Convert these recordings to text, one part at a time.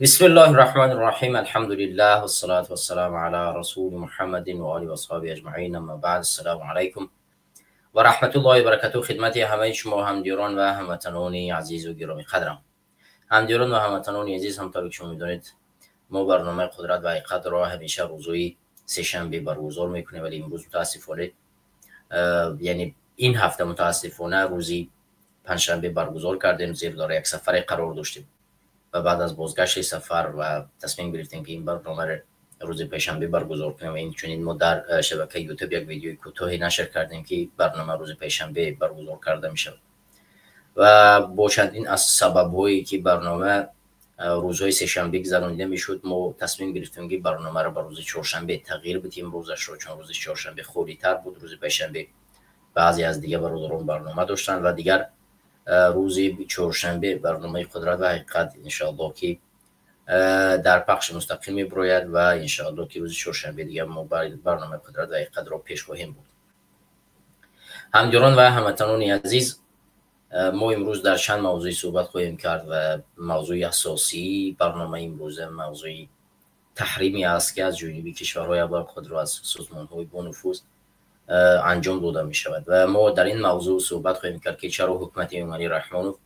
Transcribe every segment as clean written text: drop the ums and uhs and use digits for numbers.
بسم الله الرحمن الرحیم. الحمد لله والصلاة والسلام علی رسول محمد و آله و اصحابه اجمعین. اما بعد، السلام علیکم و رحمت الله و برکاته. خدمت همه شما همدیران و هموطنان عزیز و گرامی قدرم. همدیران و هموطنان عزیز، همونطور که شما میدونید ما برنامه قدرت و حقیقت را همیشه روزهای سه‌شنبه برگزار میکنیم، ولی امروز متاسفانه یعنی این هفته متاسفانه روزی پنجشنبه برگزار کردیم، زیرا داره یک سفر قرار داشتیم و بعد از بازگشت سفر و تصمیم گرفتیم که این برنامه روز پنجشنبه برگزار کنیم و این چنین ما در شبکه یوتیوب یک ویدیوی کوتاهی نشر کردیم که برنامه روز پنجشنبه برگزار کرده میشه و با چندین از سبب‌هایی که برنامه روزهای سه‌شنبه گذرانیده میشد ما تصمیم گرفتیم که برنامه را به روز چهارشنبه تغییر بدیم روزش رو، چون روز چهارشنبه خالی‌تر بود. روز پنجشنبه بعضی از دیگه برادران برنامه داشتن و دیگر روز چهارشنبه برنامه قدرت و حقیقت انشاءالله که در پخش مستقیم میبراید و انشاءالله که روز چهارشنبه دیگه ما برنامه قدرت و حقیقت را پیش خواهیم بود. همدیران و هموطنان عزیز، ما امروز در چند موضوع صحبت خواهیم کرد و موضوع اساسی برنامه امروز موضوع تحریمی است که از جانب کشورهای ابر خود را از سازمان‌های با نفوذ انجام داده می شود و ما در این موضوع صحبت خواهیم کرد که چرا حکومت ایمانی رحمانوف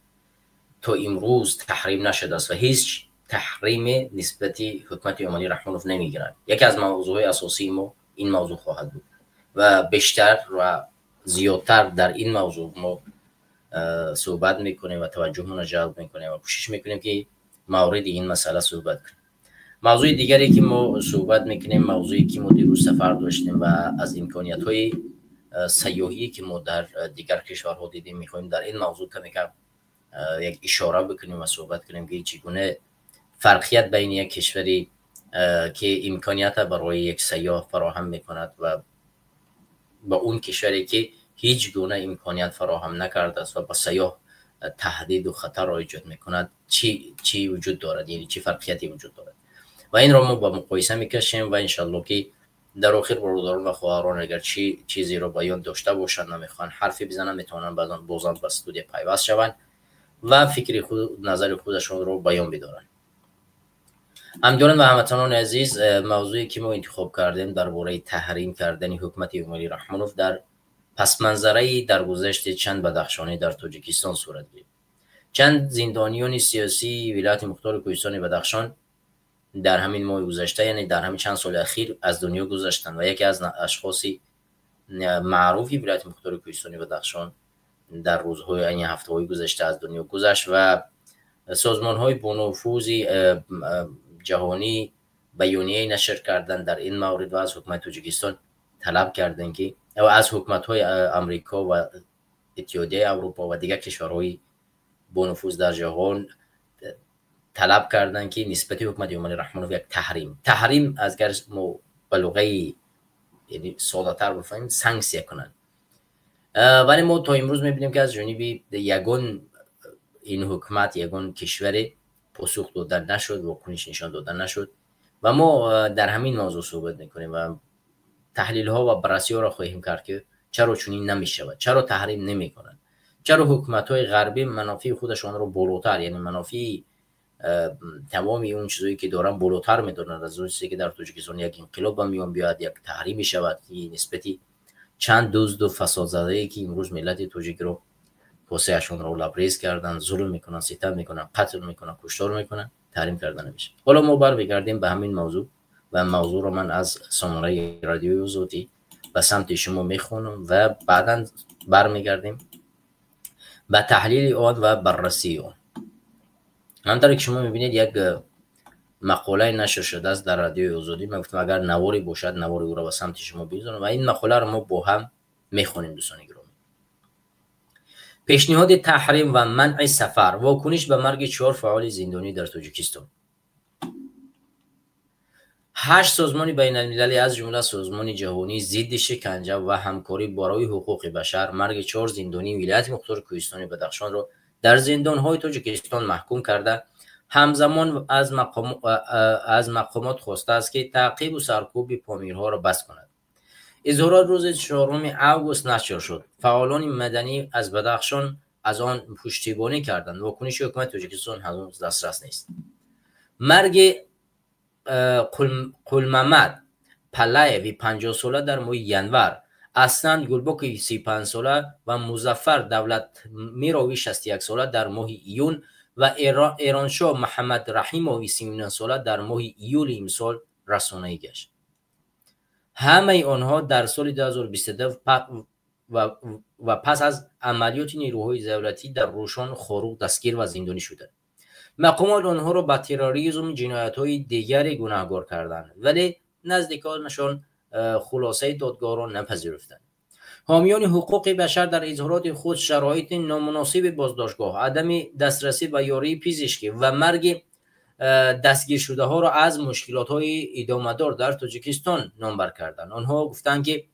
تا امروز تحریم نشده است و هیچ تحریم نسبتی حکومت ایمانی رحمانوف نمیگیرد. یکی از موضوعهای اساسی ما این موضوع خواهد بود و بیشتر و زیادتر در این موضوع ما صحبت میکنیم و توجهمون را جلب میکنیم و کوشش میکنیم که مورد این مسئله صحبت کنیم. موضوع دیگری که ما صحبت میکنیم موضوعی که ما دیروز سفر داشتیم و از امکانیت‌های سیاحی که ما در دیگر کشورها دیدیم میخوایم در این موضوع کمی یک اشاره بکنیم و صحبت کنیم که چگونه فرقیت بین یک کشوری که امکانیت برای یک سیاح فراهم میکند و با اون کشوری که هیچ گونه امکانیت فراهم نکرده است و با سیاح تهدید و خطر را ایجاد میکند چی وجود دارد، یعنی چی فرقیتی وجود دارد و این را ما با مقایسه میکشیم و انشالله که در آخر برادران و خواهران اگر چیزی را بیان داشته باشند نمیخوان حرفی بزنن میتونن بازم به استودیو پیوست شوند و فکر خود نظر خودشون رو بیان بدارن. همدیران و هموطنان عزیز، موضوعی که ما انتخاب کردیم درباره تحریم کردن حکومت ایمانی رحمانوف در پس منظره در گذشت چند بدخشانی در تاجیکستان صورت گرفت. چند زندانیان سیاسی ولایت مختار کوهستان بدخشان در همین ماه گذشته، یعنی در همین چند سال اخیر از دنیا گذشتند و یکی از اشخاص معروفی ولایت مختار کوهستان بدخشان در روزهای این هفته‌های گذشته از دنیا گذشت و سازمان‌های با نفوذ جهانی بیانیه نشر کردن در این مورد و از حکومت تاجیکستان طلب کردند که و از حکومت‌های آمریکا و اتحادیه اروپا و دیگر کشورهای با نفوذ در جهان طلب کردند که نسبت حکومت ایمانی رحمانوف یک تحریم از گر به لغه یعنی ساده‌تر بفهمیم سانکسیه کنند. ولی ما تا امروز می‌بینیم که از جانب یگان این حکومت یگان کشور پاسخ دادن نشد، واکنش نشان دادن نشد و ما در همین موضوع صحبت می‌کنیم و تحلیل‌ها و بررسی‌ها را خواهیم کرد که چرا چنین نمی‌شود، چرا تحریم نمی‌کنند، چرا حکومت‌های غربی منافع خودشان را بالاتر، یعنی منافع تمامی اون چیزایی که دارن بالاتر می‌دونن از اون چیزی که در تاجیکستان یک انقلاب میون بیاد، یک تحریم شود نسبتی چند دزد و فساد زده‌ای که امروز ملت تاجیک رو پوسه‌شون رو لبریز کردن، ظلم میکنن، ستم میکنن، قتل میکنن، کشتار میکنن، تحریم کردن نمیشه. حالا ما برمیگردیم به همین موضوع و موضوع رو من از سامانه رادیوی آزادی به سمت شما میخونم و بعداً برمیگردیم به تحلیل آن و بررسی آن. همونطور که شما میبینید یک مقاله نشر شده است در رادیوی آزادی. من گفتم اگر نواری باشد نوار او را به سمت شما بزنم و این مقاله رو ما با هم میخونیم. دوستان گرامی، پیشنهاد تحریم و منع سفر، واکنش به مرگ 4 فعال زندانی در تاجیکستان. 8 سازمان بین المللی از جمله سازمان جهانی ضد شکنجه و همکاری برای حقوق بشر مرگ 4 زندانی ولایت مختار کوهستان بدخشان را در زندان‌های تاجیکستان محکوم کرده، همزمان از مقامات خواسته است که تعقیب و سرکوب پامیرها را بس کند. اظهارات روز 4 آگوست نشر شد. فعالان مدنی از بدخشان از آن پشتیبانی کردند. واکنش حکومت تاجیکستان هنوز دسترس نیست. مرگ قلممد پلایوی 50 ساله در ماه ینور، اسنان گلبوک 35 ساله و مظفر دولت میراوی 61 ساله در ماه ایون و ایرانشاه محمد رحیموی 39 ساله در ماه ایول امسال رسانه‌ای گشت. همه آنها در سال 2022 و پس از عملیات نیروهای دولتی در روشن خاروق دستگیر و زندانی شدند. مقامات آنها را با تروریسم جنایت‌های دیگری گناهکار کردند، ولی نزدیکانشان خلاصه دادگاه را نپذیرفتند. حامیان حقوق بشر در اظهارات خود شرایط نامناسب بازداشتگاه، عدم دسترسی به یاری پزشکی و مرگ دستگیر شده ها را از مشکلات های ادامه دار در تاجیکستان نامبر کردند. آنها گفتند که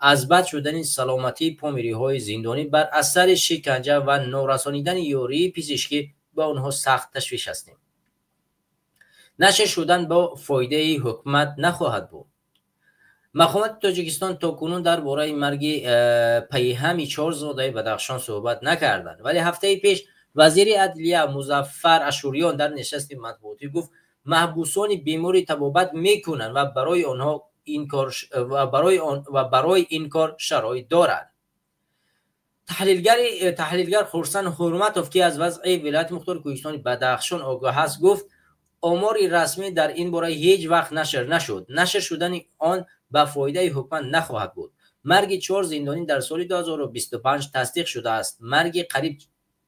از بد شدن سلامتی پامیری های زندانی بر اثر شکنجه و نارسانیدن یاری پزشکی به آنها سخت تشویش هستیم. نشر شدن با فایده حکومت نخواهد بود. مقامات تاجیکستان تاکنون درباره مرگ پیهم 4 زاده بدخشان صحبت نکردند، ولی هفته پیش وزیر عدلیه مظفر اشوریان در نشست مطبوعاتی گفت محبوسان بیماری طبابت میکنند و برای آنها این کار شرایط دارد. تحلیلگر خورسند حرمتوف که از وضع ولایت مختار کوهستان بدخشان آگاه است گفت آمار رسمی در این باره هیچ وقت نشر نشد. نشر شدن آن به فایده حکومت نخواهد بود. مرگ 4 زندانی در سال 2025 تصدیق شده است. مرگ قریب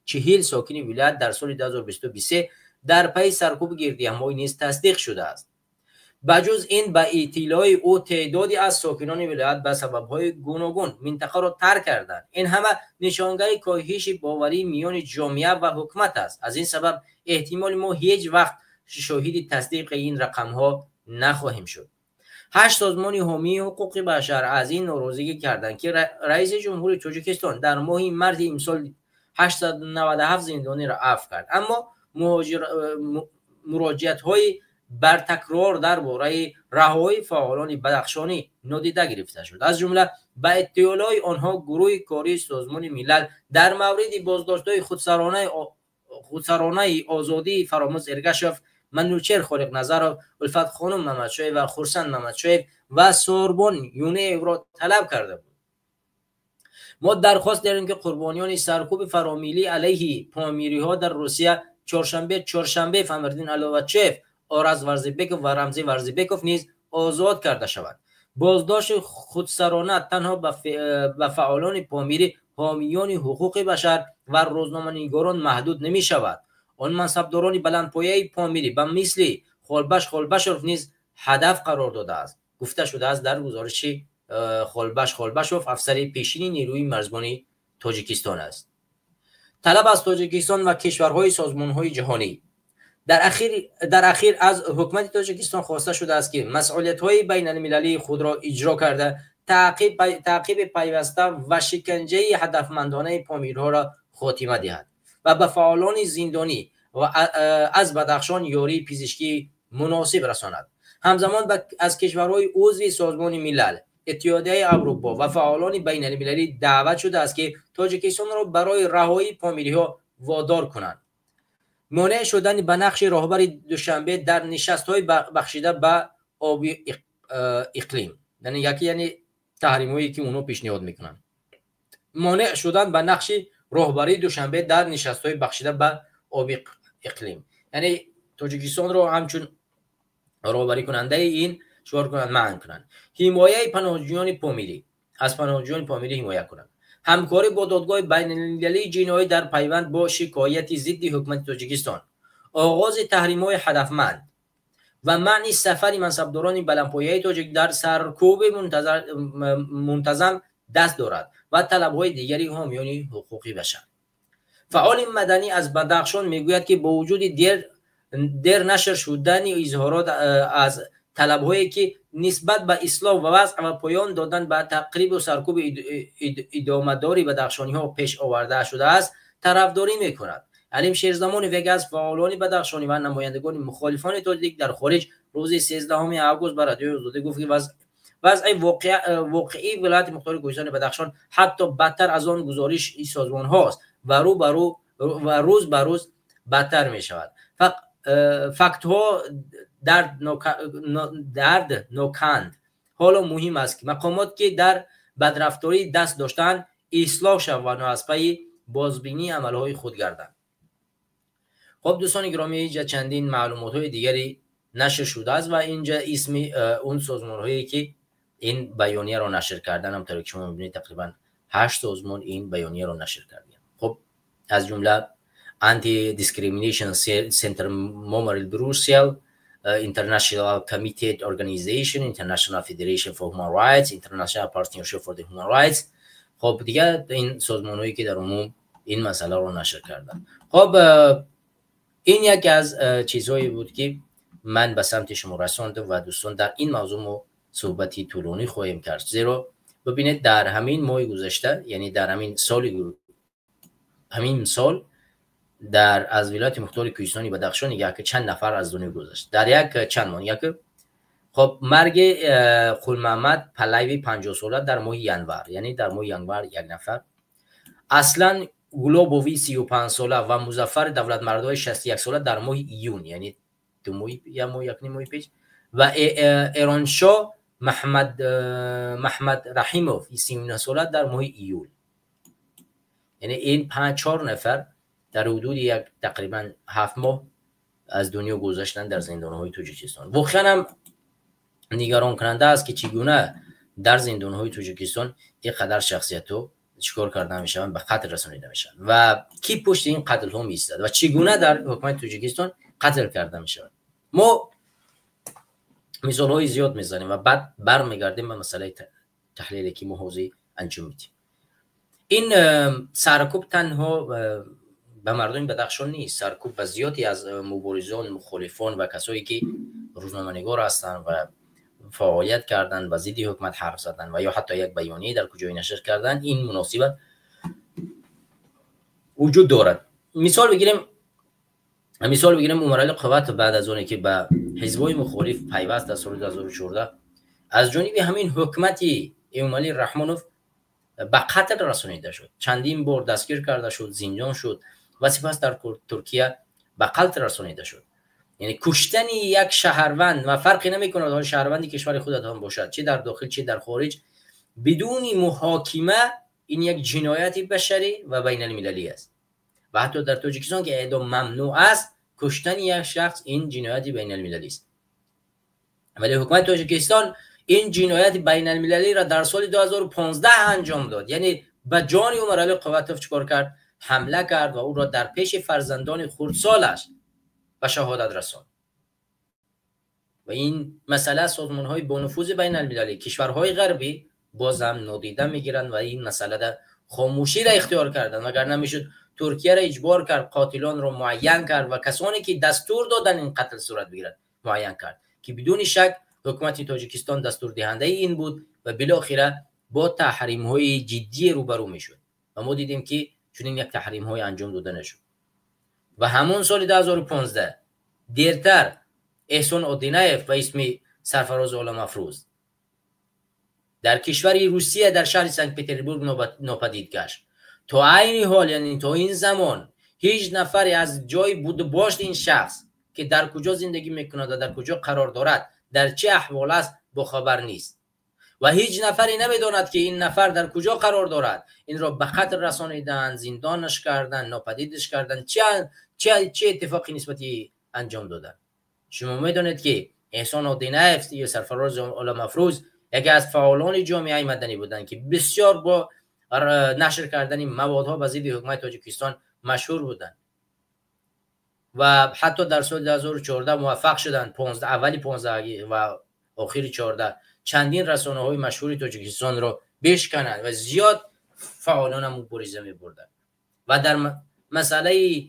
40 ساکن ولایت در سال 2023 در پی سرکوب گردیه‌های نیز تصدیق شده است. بجز این به اطلاع او تعدادی از ساکنان ولایت به سبب‌های گوناگون منطقه را ترک کردند. این همه نشانگر کاهش باوری میان جامعه و حکومت است. از این سبب احتمال ما هیچ وقت شاهد تصدیق این رقم‌ها نخواهیم شد. 8 سازمان حامی حقوق بشر از این ناراضگی کردند که رئیس جمهور تاجیکستان در ماه مارس امسال 897 زندانی را عفو کرد، اما مراجعت‌های بر تکرار درباره رهایی فعالان بدخشانی نادیده گرفته شد. از جمله به اطلاع آنها گروه کاری سازمان ملل در مورد بازداشت‌های خودسرانه آزادی فراموز ارگشف، منوچهر خالق نظر، الفت خانم محمدشاهی و خورسند محمدشاهی و سوربن یونه را طلب کرده بود. ما درخواست داریم که قربانیان سرکوب فرامیلی علیه پامیری ها در روسیه چهارشنبه فروردین علاوچیف، آرز ورزیبکوف و رمزی ورزیبکوف نیز آزاد کرده شود. بازداشت خودسرانه تنها به فعالان پامیری، حامیان حقوق بشر و روزنامه‌نگاران محدود نمی شود. آن منصبداران بلندپایه پامیری به مثل خالبشوف نیز هدف قرار داده است. گفته شده است در گزارش خالبشوف افسر پیشین نیروی مرزبانی تاجیکستان است. طلب از تاجیکستان و کشورهای سازمانهای جهانی در اخیر از حکومت تاجیکستان خواسته شده است که مسئولیت‌های بین المللی خود را اجرا کرده تعقیب پیوسته و شکنجه هدفمندانه پامیرها را خاتمه دهد و به فعالان زندانی و از بدخشان یاری پزشکی مناسب رساند. همزمان از کشورهای عضو سازمان ملل، اتحادیه اروپا و فعالان بین المللی دعوت شده است که تاجیکستان را برای رهایی پامیری‌ها وادار کنند. مانع شدن به نقش راهبر دوشنبه در نشست‌های بخشیده به آب اقلیم، یعنی تحریم‌هایی که اونها پیشنهاد میکنن. مانع شدن به نقش راهبری دوشنبه در نشست‌های بخشیده به آب اقلیم، یعنی تاجیکستان رو همچون راهبری کننده این شعار کنند منع کنند. حمایت پناهجویان پامیری، از پناهجویان پامیری حمایت کنند. همکاری با دادگاه بین المللی جنایی در پیوند با شکایت ضد حکومت تاجیکستان. آغاز تحریم‌های هدفمند و منع سفر منصبداران بلندپایه تاجیک در سرکوب منتظم دست دارد و طلب‌های دیگری حامیان حقوق بشر. فعال مدنی از بدخشان میگوید که با وجود دیر نشر شدن اظهارات از طلب‌هایی که نسبت به اصلاح و وضع و پایان دادن به تقریب و سرکوب ادامه‌داری بدخشانی‌ها پیش آورده شده است، طرفداری می‌کند. علیم شیرزمان ویگ از فعالان بدخشانی و نمایندگان مخالفان تاجیک در خارج روز 13 آگوست بر رادیوی آزادی گفت که وضع واقعی ولایت مختار کوهستان بدخشان حتی بدتر از آن گزارش این سازمان هاست و روز به روز بدتر می شود. فکت ها درد نوکند. حالا مهم است که مقامات که در بدرفتاری دست داشتند اصلاح شوند و از پی بازبینی عملهای خود گردند. خب دوستان گرامی، اینجا چندین معلومات های دیگری نشر شده است و اینجا اسم اون سازمان هایی که این بیانیه را نشر کردن همونطور که شما می‌بینید تقریبا 8 سازمان این بیانیه را نشر کردن. خب از جمله Anti Discrimination Center Memorial Brussels, International Committee Organization, International Federation for Human Rights, International Partnership for the Human Rights. خب دیگه این سازمان هایی که در عموم این مسئله رو نشر کردن. خب این یکی از چیزهایی بود که من به سمت شما رساندم و دوستان در این موضوع ما صحبتی طولانی خواهیم کرد، زیرا ببینید در همین ماه گذشته، یعنی در همین سال در از ولایت مختار کوهستانی بدخشان یک چند نفر از دنیا گذشت در یک چند ماه. یک خب مرگ خول محمد پهلوی 50 ساله در ماه ینور، یعنی در ماه ینور یک نفر. اصلا گلوبوی 35 ساله و مظفر دولت مردای 61 ساله در ماه ایون، یعنی دو ماه یا ماه یک ماه پیش. و ایرانشاه محمد رحیموف 39 ساله در ماه ایول. یعنی این 5-4 نفر در حدود یک تقریبا 7 ماه از دنیا گذشتن در زندان‌های تاجیکستان. واقعا هم نگران کننده است که چگونه در زندان‌های تاجیکستان اینقدر شخصیت‌ها چیکار کرده میشن، به قتل رسانیده میشن و کی پشت این قتل ها میستد و چگونه در حکومت تاجیکستان قتل کرده میشن. ما مثال های زیاد میزنیم و بعد برمیگردیم به مسئله تحلیلی که ما حوزه انجام میدیم. این سرکوب تنها به مردم بدخشان نیست، سرکوب به زیادی از مبارزان، مخالفان و کسایی که روزنامه‌نگار هستند و فعالیت کردن و ضد حکومت حرف زدن و یا حتی یک بیانیه در کجای نشر کردن، این مناسبت وجود دارد. مثال بگیریم امرای قوات بعد از اون که به حزب‌های مخالف پیوست در سال 2014 از جانب همین حکومت امالی رحمانوف به قتل رسانیده شد، چندین بار دستگیر کرده شد، زندان شد و سپس در ترکیه به قتل رسانیده شد. یعنی کشتن یک شهروند و فرقی نمی‌کند حال شهروندی کشور خودت هم باشد، چه در داخل چه در خارج، بدون محاکمه، این یک جنایت بشری و بین المللی است. و حتی در تاجیکستان که اعدام ممنوع است، کشتن یک شخص این جنایت بین المللی است. ولی حکومت تاجیکستان این جنایت بین المللی را در سال 2015 انجام داد. یعنی به جان امرای قوات چیکار کرد؟ حمله کرد و او را در پیش فرزندان خردسالش به شهادت رساند. و این مسئله سازمان‌های با نفوذ بین المللی، کشورهای غربی بازم نادیده میگیرند و این مسئله در خاموشی را اختیار کردند. اگر نمیشد ترکیه را اجبار کرد، قاتلان را معین کرد و کسانی که دستور دادن این قتل صورت بگیرد معین کرد که بدون شک حکومت تاجیکستان دستور دهنده این بود و بالاخره با تحریم های جدی روبرو میشد و ما دیدیم که چنین یک تحریم های انجام داده نشد. و همون سال 2015 دیرتر احسان آدینایف و اسم سرفراز عالم افروز در کشور روسیه در شهر سنت پترزبورگ ناپدید گشت. تا این حال، یعنی تا این زمان، هیچ نفری از جای بود باشد این شخص که در کجا زندگی میکند و در کجا قرار دارد، در چه احوال است، با خبر نیست و هیچ نفری نمیداند که این نفر در کجا قرار دارد. این را به قتل رسانیدن، زندانش کردن، ناپدیدش کردن، چه اتفاقی نسبتی انجام دادن. شما میدونید که احسان آدینایف یا سرفراز عالم افروز یکی از فعالان جامعه مدنی بودند که بسیار با نشر کردن موادها به ضد حکومت تاجیکستان مشهور بودند و حتی در سال 2014 موفق شدند اولی 15 و آخری 14 چندین رسانه‌های مشهور تاجیکستان را بشکنند و زیاد فعالان مبارزه می‌بردند و در مسئله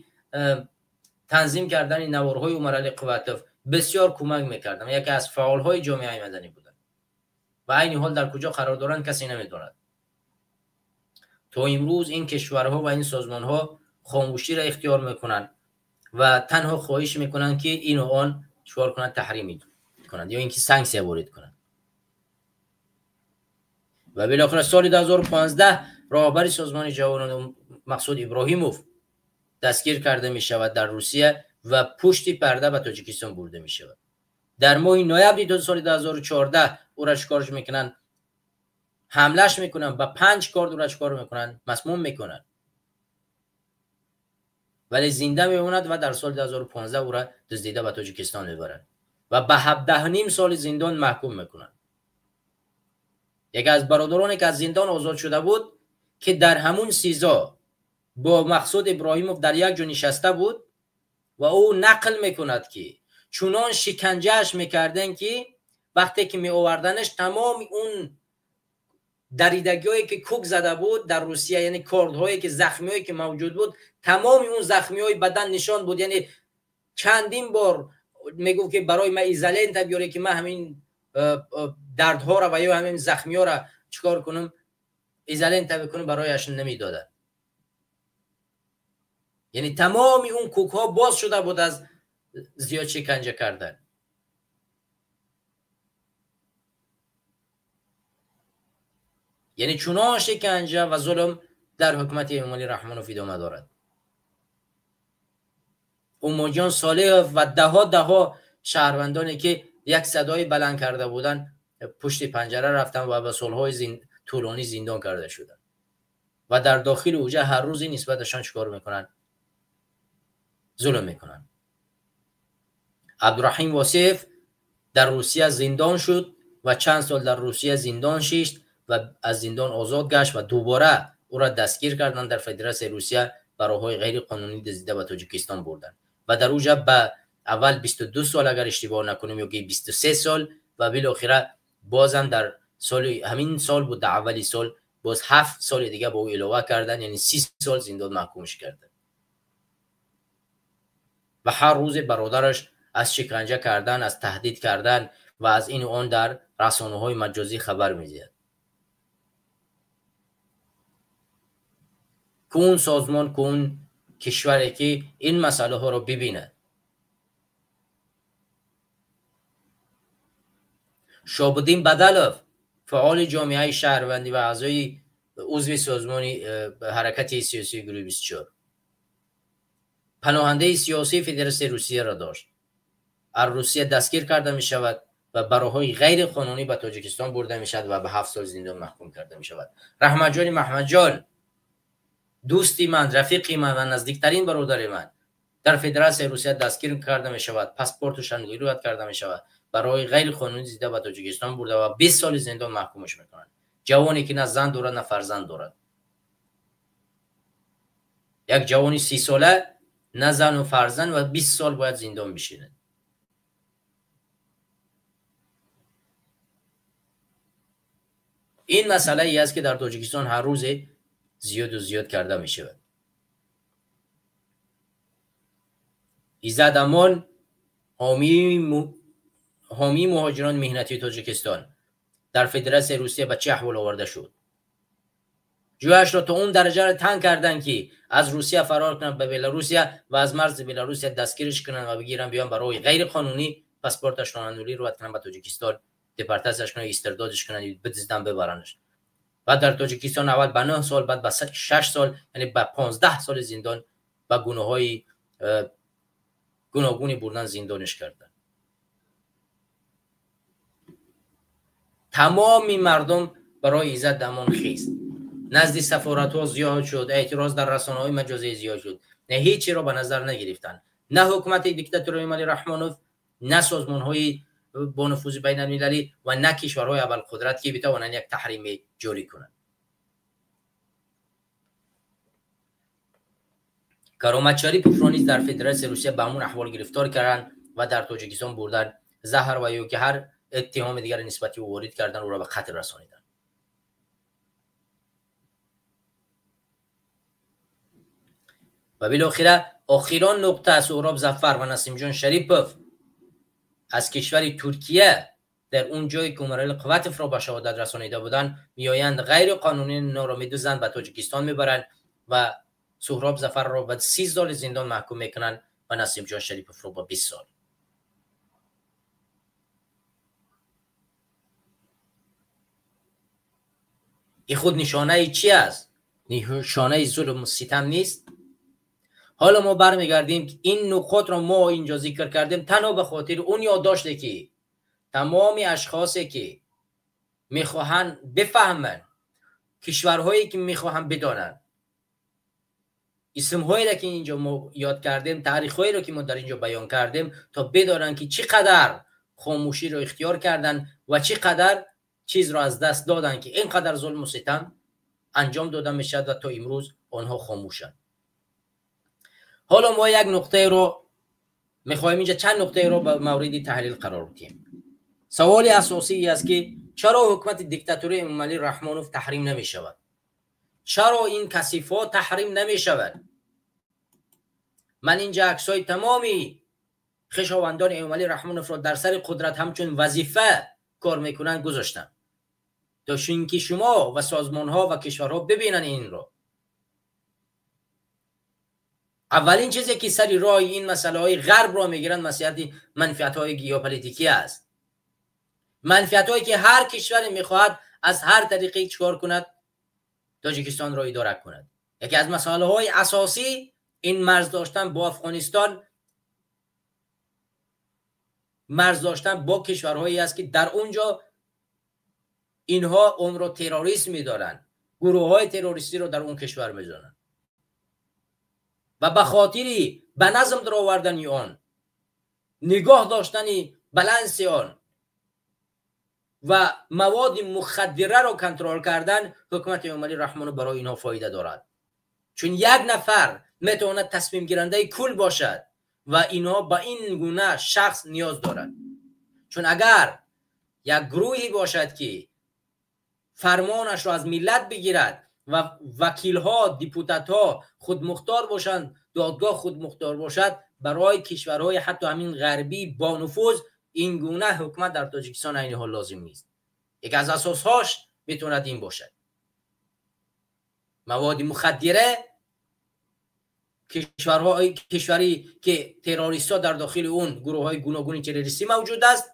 تنظیم کردن نوارهای امرای قواتف بسیار کمک می‌کردند. یکی از فعالهای جامعه مدنی بودند و این حال در کجا قرار دارند کسی نمی‌داند. تا امروز این کشورها و این سازمان‌ها خاموشی را اختیار می‌کنند و تنها خواهش می‌کنند که این و آن چیکار کنند، تحریم کنند یا اینکه سانکسیون وارد کنند. و بالاخره سال 2015 راهبر سازمان جوانان مقصود ابراهیموف دستگیر کرده می شود در روسیه و پشت پرده به تاجیکستان برده می شود. در ماه نوامبر سال 2014 او را شکارش میکنن، حملش میکنن، با 5 کارد او را شکار میکنن، مسموم میکنن، ولی زنده میموند و در سال 2015 او را دزدیده به تاجیکستان میبرن و به 17.5 سال زندان محکوم میکنن. یکی از برادرانی که از زندان آزاد شده بود که در همون سیزا با مقصود ابراهیموف در یک جا نشسته بود و او نقل میکند که چونان شکنجهش میکردن که وقتی که می آوردنش تمام اون دریدگی‌هایی که کوک زده بود در روسیه، یعنی کاردهایی که زخمیایی که موجود بود، تمام اون زخمیای بدن نشان بود. یعنی چندین بار میگفت که برای من ایزالین تا بیاره که من همین دردها را و یا همین زخمی‌ها را چیکار کنم، ایزالین تا بکنم، برایش نمیدادن. یعنی تمام اون کوک ها باز شده بود از زیاد شکنجه کردن. یعنی چنان شکنجه و ظلم در حکومت امام علی رحمانوف ادامه دارد. اموجان صالح و ده شهروندانی که یک صدای بلند کرده بودن پشت پنجره رفتن و به سالهای طولانی زندان کرده شدن و در داخل اوجه هر روزی نسبتشان چیکار میکنن؟ ظلم میکنن. عبدالرحیم واصف در روسیه زندان شد و چند سال در روسیه زندان شیشت و از زندان آزاد گشت و دوباره او را دستگیر کردن در فدراسیون روسیه و راههای غیر قانونی دزدیده به تاجیکستان بردن و در اوجه به اول 22 سال اگر اشتباه نکنیم یا 23 سال و بالاخره بازم در سال همین سال بود، در اولی سال باز 7 سال دیگه با او علاوه کردن، یعنی 30 سال زندان محکومش کردن و هر روز برادرش از شکنجه کردن، از تهدید کردن و از این و آن در رسانه‌های مجازی خبر می‌دهد. که اون سازمان، که اون کشوری که این مسئله ها رو ببیند. شابودین بدلوف، فعال جامعه شهروندی و اعضای عضو سازمان حرکت سیاسی گروه 24، پناهنده سیاسی فدراسیون روسیه را داشت. از روسیه دستگیر کرده می شود و براهای غیر قانونی به تاجیکستان برده می شود و به 7 سال زندان محکوم کرده می شود. رحمت جان محمد جان، دوستی من، رفیقی من و نزدیکترین برادر من، در فدراسیون روسیه دستگیر کرده می شود، پاسپورتش گیرود کرده می شود، برای غیر قانونی زیده به تاجیکستان برده و 20 سال زندان محکومش میکنند. جوانی که نه زن دارد نه فرزند دارد. یک جوانی 30 ساله، نه زن و فرزند، و 20 سال باید زندان بشینه. این مسئله ای است که در تاجیکستان هر روز زیاد و زیاد کرده می شود. ایزد امان، حامی مهاجران مهنتی تاجیکستان، در فدراسیون روسیه به چه احوال آورده شد؟ جویش را تا اون درجه را تنگ کردن که از روسیه فرار کنند به بلاروسیه و از مرز بلاروسیه دستگیرش کنند و بگیرن بیان برای غیر قانونی پاسپورتش رانندگی رو کنند به تاجیکستان، دپارتاسش کنند، استردادش کنند، بدزدن ببرنش. و در تاجیکستان اول به 9 سال، بعد به 6 سال، یعنی به 15 سال زندان و گناه‌های گوناگونی بردن زندانش کردن. تمامی مردم برای ایزد امان خیست. نزد سفارت‌ها زیاد شد، اعتراض در رسانه‌های مجازی زیاد شد. نه هیچی را به نظر نگرفتن. نه حکومت دیکتاتوری امام علی رحمانوف، نه سازمان‌های با نفوذ بین‌المللی و نه کشورهای ابوالقدرت که بتوانند یک تحریم جاری کنند. کرامت شریپوف را نیز در فدراسیون روسیه به همون احوال گرفتار کردند و در تاجیکستان بردن، زهر و یا که هر اتهام دیگر نسبتی او وارد کردن، او را به قتل رسانیدند. و بالاخره آخرین نقطه سهراب ظفر و نسیم جان شریپوف از کشور ترکیه در اون جایی که عمرال قوتف را به شهادت رسانیده بودند میآیند غیر قانونی نارا میدوزند به تاجیکستان میبرند و سهراب ظفر را به 30 سال زندان محکوم میکنند و نسیم جان شریپوف را با 20 سال. این خود نشانه چی است؟ نشانه ظلم و ستم نیست؟ حالا ما برمیگردیم که این نقاط رو ما اینجا ذکر کردیم تنها به خاطر اون یادداشتی که تمامی اشخاصی که میخواهند بفهمن، کشورهایی که میخواهند بدانند، اسمهایی را که اینجا ما یاد کردیم، تاریخهایی را که ما در اینجا بیان کردیم، تا بدانن که چقدر خاموشی را اختیار کردن و چقدر چیز را از دست دادن که اینقدر ظلم و ستم انجام داده میشد و تا امروز آنها خاموشند. حالا ما یک نقطه رو میخوایم اینجا چند نقطه رو به مورد تحلیل قرار بدیم. سوال اساسی است که چرا حکومت دیکتاتوری امامعلی رحمانوف تحریم نمی شود؟ چرا این کثیفات تحریم نمی شود؟ من اینجا عکسای تمامی خویشاوندان امامعلی رحمانوف را در سر قدرت همچون وظیفه کار میکنن گذاشتم تا اینکه شما و سازمان ها و کشورها ببینن این رو. اولین چیزی که سری راه این مسئله های غرب را میگیرن مسئله منفعت های ژئوپلیتیکی است. منفعت هایی که هر کشوری میخواهد از هر طریقی چیکار کند؟ تاجیکستان را اداره کند. یکی از مسئله های اساسی این مرز داشتن با افغانستان، مرز داشتن با کشورهایی است که در اونجا اینها اون را تروریسم میدارن، گروه های تروریستی رو در اون کشور میزنن و به خاطری به نظم در آوردن آن، نگاه داشتنی بالانس آن و مواد مخدره رو کنترل کردن، حکومت امامعلی رحمانوف برای اینها فایده دارد. چون یک نفر میتواند تصمیم گیرنده کل باشد و اینها با این گونه شخص نیاز دارد. چون اگر یک گروهی باشد که فرمانش را از ملت بگیرد و وکیل ها، دیپوتات ها خودمختار باشند، دادگاه خودمختار باشد، برای کشورهای حتی همین غربی با نفوذ این گونه حکومت در تاجیکستان عین حال لازم نیست. یکی از اساسهاش میتواند این باشد. مواد مخدره، کشوری که تروریست ها در داخل اون گروه های گوناگون تروریستی موجود است،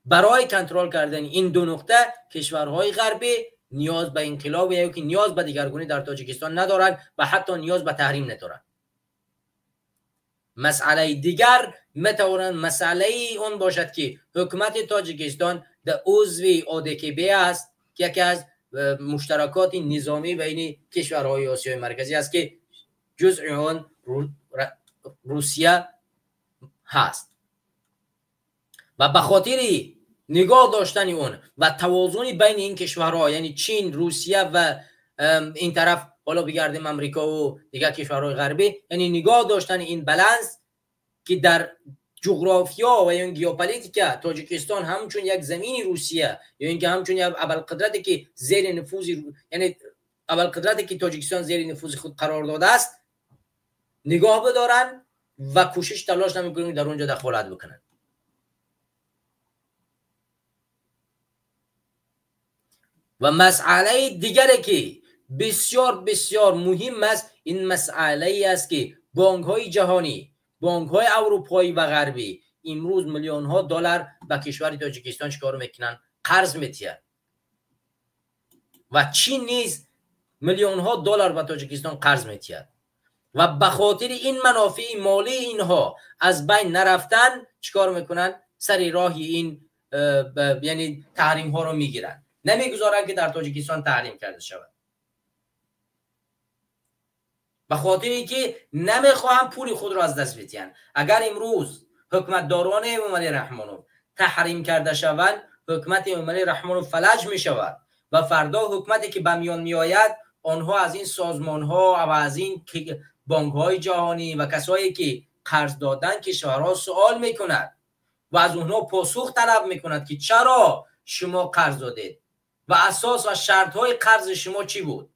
برای کنترل کردن این دو نقطه کشورهای غربی نیاز به انقلاب یا که نیاز به دیگرگونی در تاجیکستان ندارند و حتی نیاز به تحریم ندارند. مسئله دیگر میتواند مسئله اون باشد که حکومت تاجیکستان در عضو ODKB است که یکی از مشترکات نظامی بین کشورهای آسیای مرکزی است که جزء آن روسیه هست و به خاطر نگاه داشتن اون و توازن بین این کشورها، یعنی چین، روسیه و این طرف حالا بگردیم امریکا و دیگر کشورهای غربی، یعنی نگاه داشتن این بالانس که در جغرافیا و این ژئوپلیتیک تاجیکستان همچون یک زمین روسیه یا اینکه همچون یک ابرقدرتی که زیر نفوذ، یعنی ابرقدرتی که تاجیکستان زیر نفوذ خود قرار داده است، نگاه بدارن و کوشش تلاش نمیکنن در اونجا دخالت بکنن. و مسئله دیگری که بسیار بسیار مهم است، این مسئله است که بانک های جهانی، بانک های اروپایی و غربی امروز میلیون ها دلار به کشور تاجیکستان چیکار میکنن؟ قرض میتین و چین نیز میلیون ها دلار به تاجیکستان قرض میتین و به خاطر این منافع مالی اینها از بین نرفتن چیکار میکنن؟ سر راه این یعنی تحریم ها رو میگیرن، نمیگذارن که در تاجیکستان تحریم کرده شود. به خاطر اینکه نمیخواهم پول خود را از دست بدهند. اگر امروز حکومت داران امامعلی رحمانوف تحریم کرده شوند، حکومت امامعلی رحمانوف فلج می شود و فردا حکومتی که به میان می آید، آنها از این سازمان ها و از این بانک های جهانی و کسایی که قرض دادن کشورها سوال می کند و از اونها پاسخ طلب می کند که چرا شما قرض دادید و اساس و شرط های قرض شما چی بود.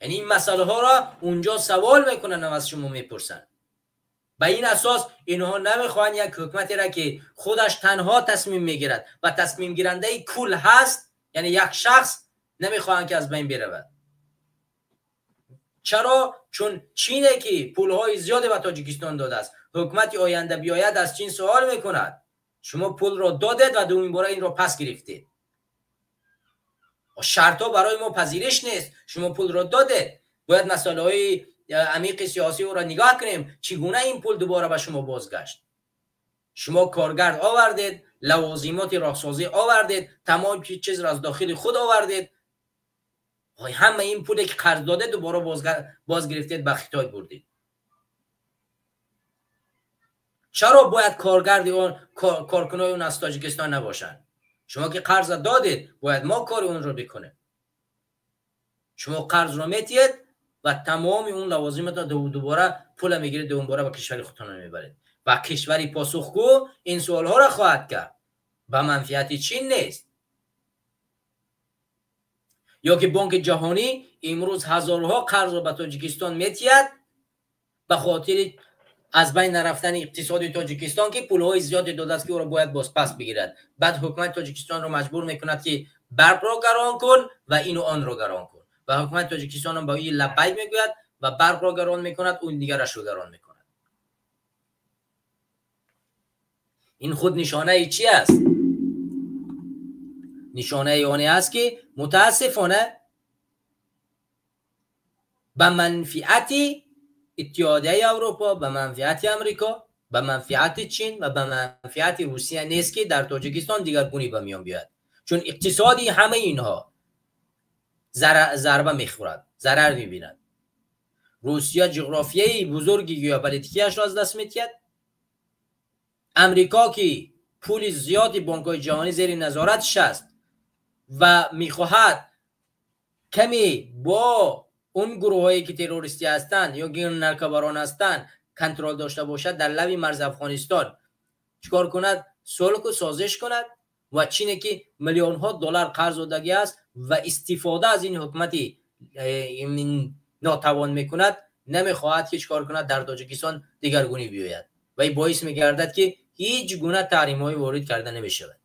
یعنی این مسئله ها را اونجا سوال میکنن و از شما میپرسن. به این اساس اینها نمیخوان یک حکومتی را که خودش تنها تصمیم میگیرد و تصمیم گیرنده کل هست، یعنی یک شخص، نمیخوان که از بین برود. چرا؟ چون چینه که پولهای زیادی به تاجیکستان داده است. حکومت آینده بیاید از چین سوال میکند شما پول را دادید و دومین بار این را پس گرفتید. شرط ها برای ما پذیرش نیست. شما پول را داده، باید مسائل های عمیق سیاسی او را نگاه کنیم. چگونه این پول دوباره به شما بازگشت؟ شما کارگرد آوردید، لوازمات راهسازی آوردید، تمام چیز را از داخل خود آوردید، همه این پولی که قرض داده دوباره باز گرفتید به خطای بردید. چرا باید کارگرد اون کارکنای اون از تاجیکستان نباشن؟ شما که قرض دادید باید ما کار اون رو بکنیم. شما قرض رو میتید و تمام اون لوازمات دوباره پول میگیرید، دوباره به کشور خودتون میبرید و کشوری پاسخگو این سوال ها را خواهد کرد. به منفعت چین نیست. یا که بانک جهانی امروز هزارها قرض رو به تاجیکستان میتید به خاطر از بین نرفتن اقتصاد تاجیکستان که پولهای زیادی داده است که او را باید باز پس بگیرد. بعد حکومت تاجیکستان رو مجبور میکند که برق را گران کن و اینو آن را گران کن و حکومت تاجیکستان هم با این لبیک میگوید و برق را گران میکند، اون دیگرش رو گران میکند. این خود نشانه چی است؟ نشانه آنی است که متاسفانه به منفعت اتحادیه اروپا، به منفعت امریکا، به منفعت چین و به منفعت روسیه نیست که در تاجیکستان دیگرگونی به میان بیاد، چون اقتصادی همه اینها ضربه میخورد، ضرر میبیند. روسیه جغرافیایی بزرگی گیوپلیتیکیش را از دست میدهد. امریکا که پول زیادی بانک‌های جهانی زیر نظارتش است و میخواهد کمی با اون گروه هایی که تروریستی هستند یا نرکبران هستند کنترل داشته باشد در لب مرز افغانستان، چیکار کند؟ صلح و سازش کند و چینی که میلیون ها دلار قرض دادگی است و استفاده از این حکومتی ناتوان میکند، نمیخواهد که چیکار کند؟ در تاجیکستان دیگرگونی بیاید و این باعث میگردد که هیچ گونه تحریم های وارد کرده نمیشود.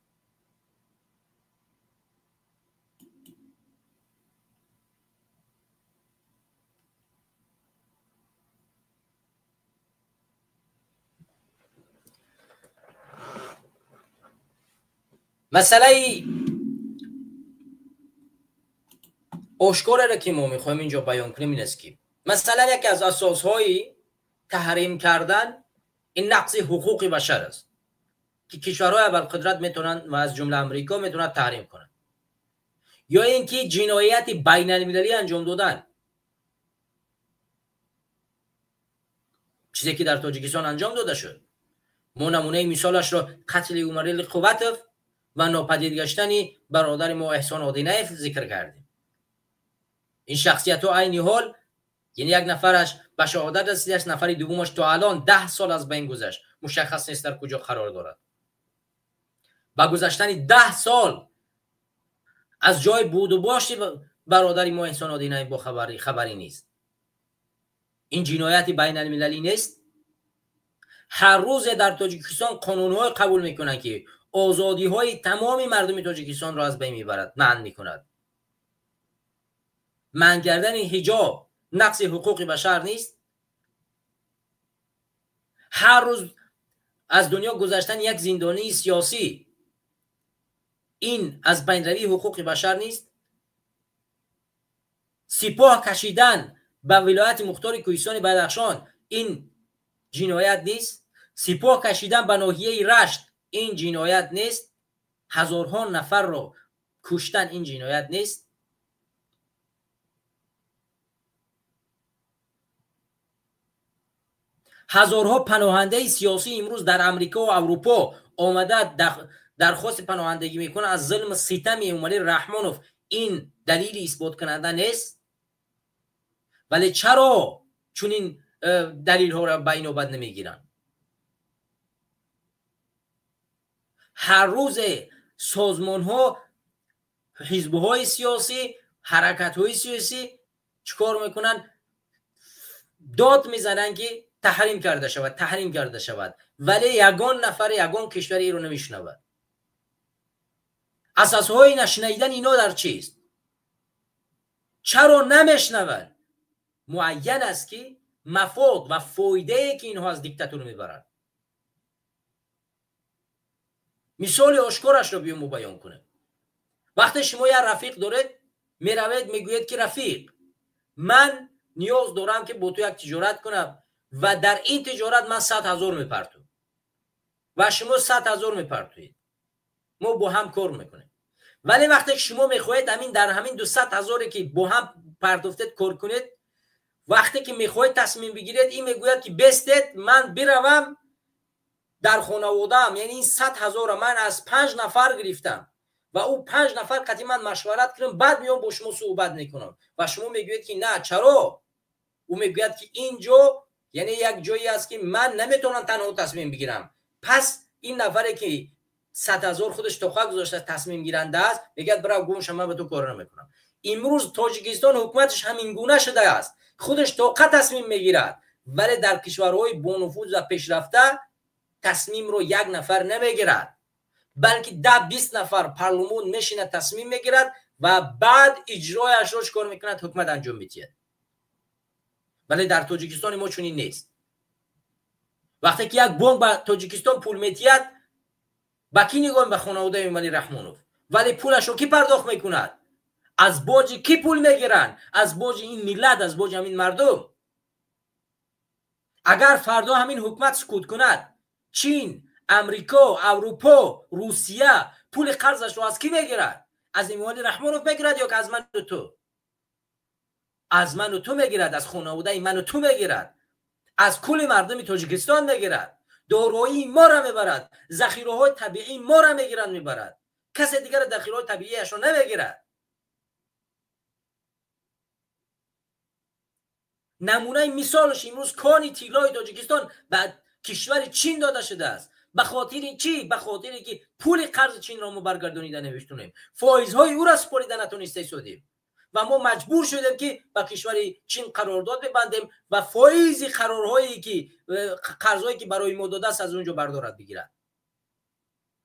مسئله آشکار را که ما میخوایم اینجا بیان کنیم این است که مثلا یکی از اساسهای تحریم کردن این نقض حقوق بشر است که کشورهای ابرقدرت میتونن و از جمله امریکا میتونن تحریم کنن، یا اینکه جنایت بین المللی انجام دادن، چیزی که در تاجیکستان انجام داده شد. ما نمونه مثالش را قتل عمر قوتف و ناپدید گشتن برادر ما احسان آدینه ذکر کردیم. این شخصیت ها عین حال، یعنی یک نفرش به شهادت رسیده، نفر دومش تا الان 10 سال از بین گذشت، مشخص نیست در کجا قرار دارد. با گذشتن 10 سال از جای بود و باش برادر ما احسان آدینه با خبری نیست. این جنایت بین المللی نیست؟ هر روز در تاجیکستان قانون‌های قبول میکنن که آزادی‌های تمام مردم تاجیکستان را از بین میبرد، منع میکند. منع کردن حجاب نقض حقوق بشر نیست؟ هر روز از دنیا گذشتن یک زندانی سیاسی این از بین روی حقوق بشر نیست؟ سپاه کشیدن به ولایت مختار کوهستان بدخشان این جنایت نیست؟ سپاه کشیدن به ناحیه رشت این جنایت نیست؟ هزارها نفر را کشتن این جنایت نیست؟ هزارها پناهنده سیاسی امروز در امریکا و اروپا آمده درخواست پناهندگی میکنه از ظلم ستم عمر رحمانوف، این دلیل اثبات کننده نیست؟ ولی چرا چون این دلیل ها را به این نوبت نمیگیرن؟ هر روز سازمان ها، حزب های سیاسی، حرکت های سیاسی چیکار میکنن؟ داد میزنن که تحریم کرده شود، ولی یگان نفر یگان کشوری رو نمیشنود. اساس های نشنیدن اینا در چیست؟ چرا نمیشنود؟ معین است که مفاد و فایده که اینها از دیکتاتور میبرند. مثال آشکارش رو بیام بیان کنه. وقتی شما یه رفیق دارید میروید میگوید که رفیق من نیاز دارم که با تو یک تجارت کنم و در این تجارت من 100,000 میپرتم و شما 100,000 میپرتوید، ما با هم کار میکنیم. ولی وقتی شما میخواهید در همین 200,000 که با هم پرداختید کار کنید، وقتی که میخواهید تصمیم بگیرید این میگوید که بستید من بروم در خانواده‌ام، یعنی این 100,000 من از 5 نفر گرفتم و او 5 نفر قطعی من مشورت کردم، بعد میام با شما صحبت میکنم و شما میگوید که نه چرا؟ او میگوید که اینجا یعنی یک جایی است که من نمیتونم تنها تصمیم بگیرم، پس این نفری که 100,000 خودش توخه گذاشته تصمیم گیرنده است، میگه برو گم شو من به تو کار نمیکنم. امروز تاجیکستان حکومتش همین گونه شده است، خودش توخه تصمیم میگیرد، ولی در کشورهای با نفوذ و پیشرفته تصمیم رو یک نفر نمیگیرد، بلکه 10-20 نفر پارلمان میشینه تصمیم میگیرد و بعد اجرایش رو چکار میکند؟ حکومت انجام میدهد. ولی در تاجیکستان ما چنین نیست. وقتی که یک بانک به تاجیکستان پول میدهد، با کی نگاه؟ به خانواده ایمانی رحمانوف، ولی پولش رو کی پرداخت میکند؟ از باج کی پول میگیرن؟ از باج این ملت، از باج همین مردم. اگر فردا همین حکومت سکوت کند، چین، امریکا، اروپا، روسیه پول قرضش رو از کی میگیرد؟ از ایمانی رحمانوف میگیرد یا که از من و تو؟ از من و تو میگیرد، از خانواده من و تو میگیرد، از کل مردم تاجیکستان میگیرد، دارایی ما را میبرد، ذخیره های طبیعی ما را میگیرد میبرد، کسی دیگر ذخیره های طبیعیش رو نمیگیرد. نمونه مثالش امروز کانی طلای تاجیکستان به کشور چین داده شده است. به خاطر چی؟ به خاطر که پول قرض چین را ما برگردانیده نوشتونیم، فایزهای او را سپاریده نتونسته شدیم و ما مجبور شدیم که با کشور چین قرارداد ببندیم و فایز قرارهایی که قرضایی که برای ما داده است از اونجا بردارد بگیرد.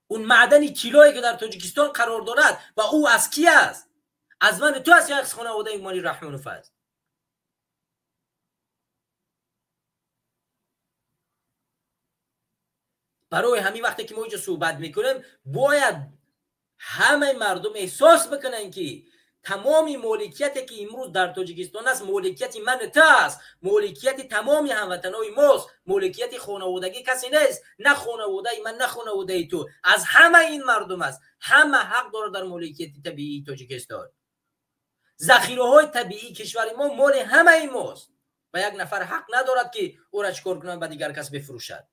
اون معدن طلایی که در تاجیکستان قرار دارد و او از کی است؟ از من تو است یا از خانواده ایمانی رحمانوف است؟ برای همین وقتی که ما اینجا صحبت میکنیم باید همه مردم احساس بکنن که تمامی مالکیتی که امروز در تاجیکستان است مالکیت من تو است، مالکیت تمامی هموطنای ماست، مالکیت خانوادگی کسی نیست، نه خانواده من نه خانواده تو، از همه این مردم است. همه حق داره در مالکیت طبیعی تاجیکستان. ذخیره های طبیعی کشور ما مال همه این ماست و یک نفر حق ندارد که او را چکار کنه به دیگر کس بفروشد.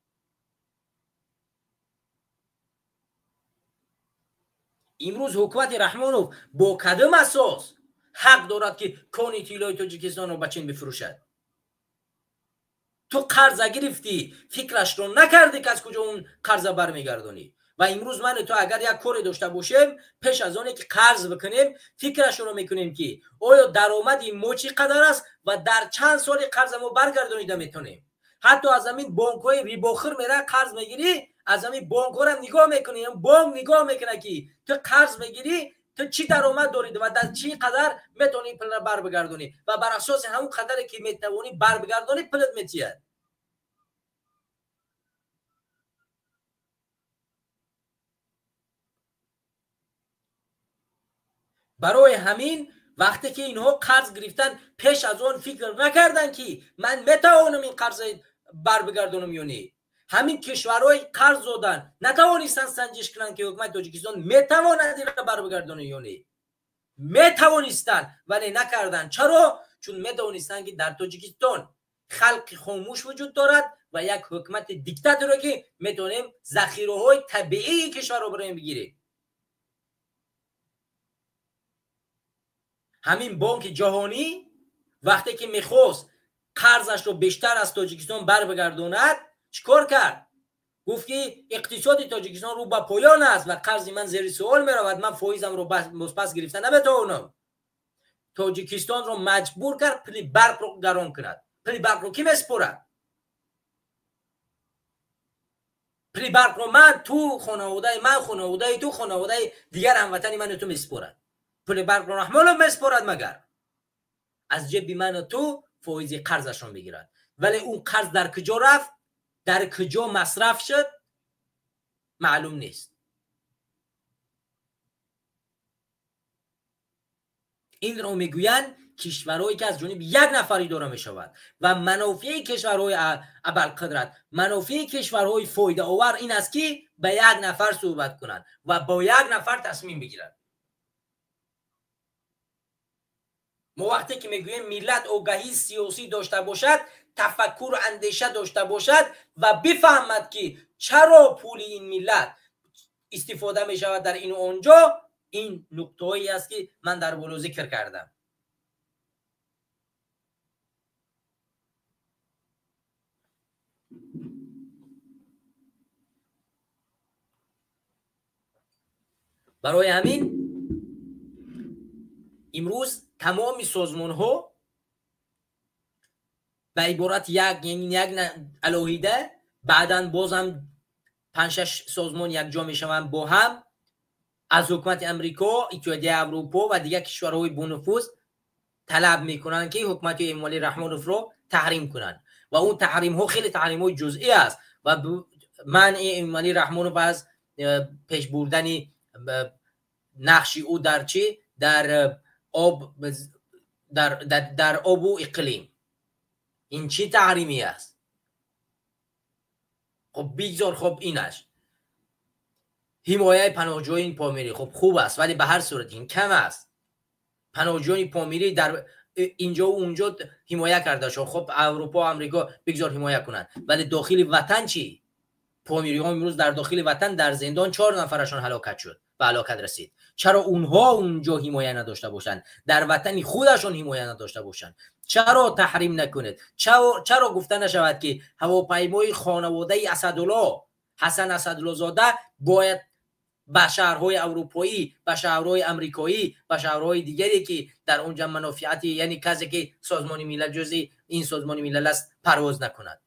امروز حکومت رحمانوف با کدام اساس حق دارد که کانی طلای تاجیکستان رو به چین بفروشد؟ تو قرض گرفتی، فکرش رو نکردی که از کجا اون قرض برمیگردونی. و امروز من تو اگر یک کاری داشته باشیم، پیش از آنی که قرض بکنیم فکرش رو میکنیم که آیا درآمد ما چقدر است و در چند سال قرض ما برگردونیده میتونیم. حتی از همین بانک‌های ریباخر میره قرض میگیری، از همین بانک‌ها هم نگاه میکنی، بانک نگاه میکنه که تو قرض میگیری تو چی درآمد دارید و در چی قدر میتونی پول بر بگردونی و بر اساس همون قدری که میتونی بر بگردونی پولت میتیه. برای همین وقتی که اینها قرض گرفتن پیش از اون فکر نکردن که من میتوانم این قرض بر بگردونم یا نه. همین کشورهای قرض دادن نتوانستن سنجش کنن که حکومت تاجیکستان میتواند این را بر بگردونه یا نه. میتوانستن ولی نکردن. چرا؟ چون میدونستن که در تاجیکستان خلق خاموش وجود دارد و یک حکومت دیکتاتوری که میتونیم ذخیره های طبیعی کشور رو برای بگیریم. همین بانک جهانی وقتی که میخواست قرضش رو بیشتر از تاجیکستان بر بگردوند چیکار کرد؟ گفت که اقتصاد تاجیکستان رو به پایان است و قرض من زیر سوال میرود، من فایزم رو پس گرفتن نمیتونم. تاجیکستان رو مجبور کرد پلی برق رو گران کند. پلی برق رو کی میسپرد؟ پلی برق رو من، تو، خانواده من، خانواده تو، خانواده دیگر هموطنی من تو میسپرد. پلی برق رو رحمانوف میسپرد مگر از جیب من و تو فایز قرضشون بگیرد. ولی اون قرض در کجا رفت، در کجا مصرف شد معلوم نیست. این رو میگویند کشورهایی که از جانب یک نفری داره میشود و منافع کشورهای ابرقدرت، منافع کشورهای فایده آور این است که به یک نفر صحبت کنند و با یک نفر تصمیم بگیرند. ما وقتی که میگوییم ملت آگاهی سیاسی داشته باشد، تفکر و اندیشه داشته باشد و بفهمد که چرا پول این ملت استفاده می شود در این و آنجا، این نکته هایی است که من در بالا ذکر کردم. برای همین امروز تمام سازمان ها به عبارت یک علاهیده، بعداً بازم 5-6 سازمان یک جا می شوند با هم، از حکومت امریکا، اتحادیه اروپا و دیگر کشورهای بانفوذ طلب میکنن که حکومت امالی رحمانوف رو تحریم کنن و اون تحریم ها خیلی تحریم های جزئی است و منع امالی رحمانوف از پیش بردن نقش او در چی؟ در آب، در آب و اقلیم. این چی تحریمی است؟ خب بگذار، خب اینش حمایه پناهجویان پامیری خب خوب است، ولی به هر صورت این کم است. پناهجویان پامیری در اینجا و اونجا حمایه کرده شد، خب اروپا و امریکا بگذار حمایه کنند، ولی داخل وطن چی؟ پامیری ها امروز در داخل وطن در زندان 4 نفرشان هلاکت شد و هلاکت رسید. چرا اونها اونجا حمایه نداشته باشند؟ در وطن خودشون حمایه نداشته باشند؟ چرا تحریم نکنید؟ چرا گفته نشود که هواپیمای خانواده اسدالله، حسن اسدالله زاده باید به شهرهای اروپایی، به شهرهای امریکایی، به شهرهای دیگری که در اونجا منافعتی، یعنی کسی که سازمان ملل جزئی این سازمان ملل است، پرواز نکند؟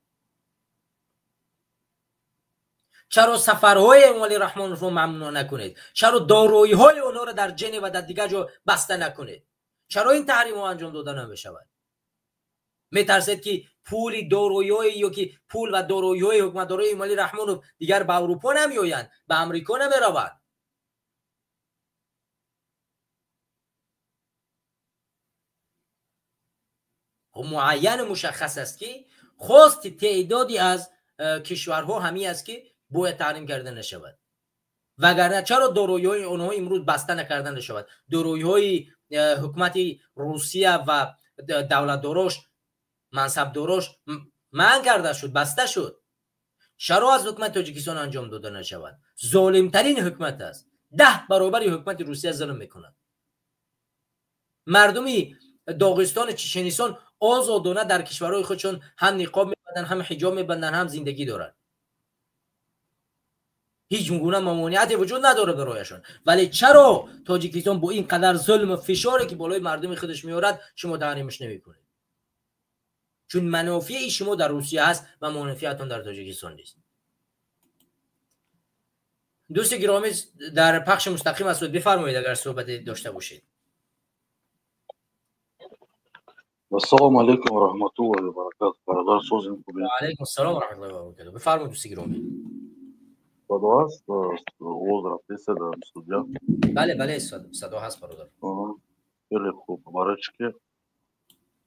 چرا سفرهای امالی رحمانوف رو ممنوع نکنید؟ چرا دارایی های اونها رو در ژنو و در دیگر جا بسته نکنید؟ چرا این تحریم ها انجام داده نمیشود؟ میترسید که پول دارایی یا که پول و دارایی های حکومتدارای امالی رحمانوف دیگر به اروپا نمیآیند، به امریکا نمیروند؟ معین مشخص است که خواست تعدادی از کشورها همی است که باید تحریم کرده نشود، وگرنه چرا دارایی های اونها امروز بسته نکردن نشود؟ دارایی های حکومت روسیه و دولت داراش، منصب داراش منع کرده شد، بسته شد. چرا از حکومت تاجیکستان انجام داده نشود؟ ظالم ترین حکومت است، 10 برابر حکومت روسیه ظلم میکند. مردمی داغستان، چچنستان آزادانه در کشورهای خودشون هم نقاب میبندن، هم حجاب میبندن، هم زندگی دارن، هیچ گونه ممانعتی وجود نداره برایشون. ولی چرا تاجیکستان با این قدر ظلم و فشاری که بالای مردم خودش میارد شما تحریمش نمیکنید؟ چون منافع شما در روسیه هست و منافعتون در تاجیکستان نیست. دوست گرامی در پخش مستقیم است، بفرمایید اگر صحبتی داشته باشید. السلام علیکم و رحمت الله و برکاته. برادر سوزیم خوبی؟ و علیکم السلام و رحمت الله و برکاته. بفرمایید دوست گرامی. صدا هست؟ اوز رفته صدا استودیو؟ بله صدا هست برادر. خیلی خوب. برای چی که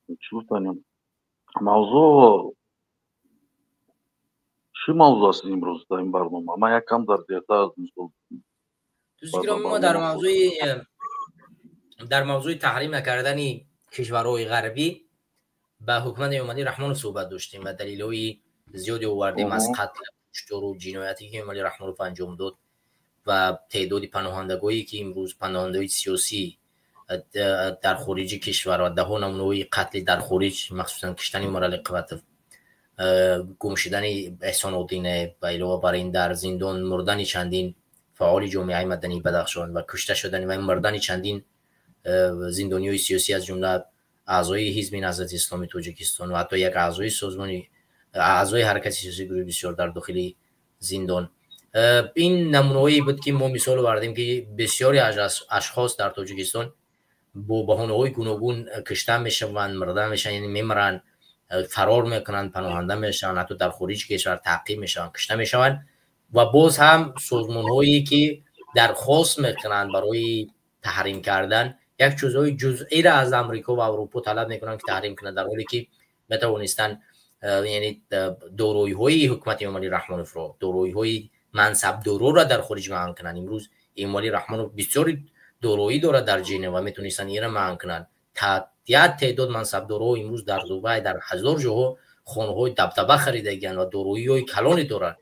چی بتانیم موضوع چی موضوع است امروز در این برنامه؟ من یک کم در دیتا از دوست گرامی ما در موضوع تحریم نکردن کشورهای غربی به حکومت امالی رحمانوف صحبت داشتیم و دلایل زیادی آوردیم از قتل، کشتار و جنایتی که امالی رحمانوف انجام داد و تعداد پناهندگانی که امروز پناهندگان سیاسی در خارج کشور و ده نمونه قتل در خارج، مخصوصا کشتن مرالق و گم شدن احسان الدین و علاوه بر این در زندان مردن چندین فعال جامعه مدنی بدخشان و کشته شدن و مردن چندین زندانیای سیاسی از جمله اعضای حزب نهضت اسلامی تاجیکستان و حتی یک اعضای حرکت سیاسی گروه بسیار در داخل زندان. این نمونه‌ای بود که ما مثال آوردیم که بسیاری از اشخاص در تاجیکستان با بهانه‌های گوناگون کشته میشوند، مرده میشن، یعنی میمرن، فرار میکنن، پناهنده میشن، حتی در خارج کشور تعقیب میشن، کشته میشن و باز هم سازمان‌هایی که درخواست میکنن برای تحریم کردن یک چیزای جزئی را از امریکا و اروپا طلب میکنن که تحریم کنند، در حالی که بتوانستن یعنی دورویی های حکومت امالی رحمانوف رو، دورویی های منصب دورو را در خارج منع کنن. امروز امالی رحمانوف بسیاری دورویی داره در ژنو و میتونستن این را منع کنن. تعداد منصب دورو امروز در دبی در هزار جاها خانه های دبدبه خریدگی و دورویی های کلانی دارن.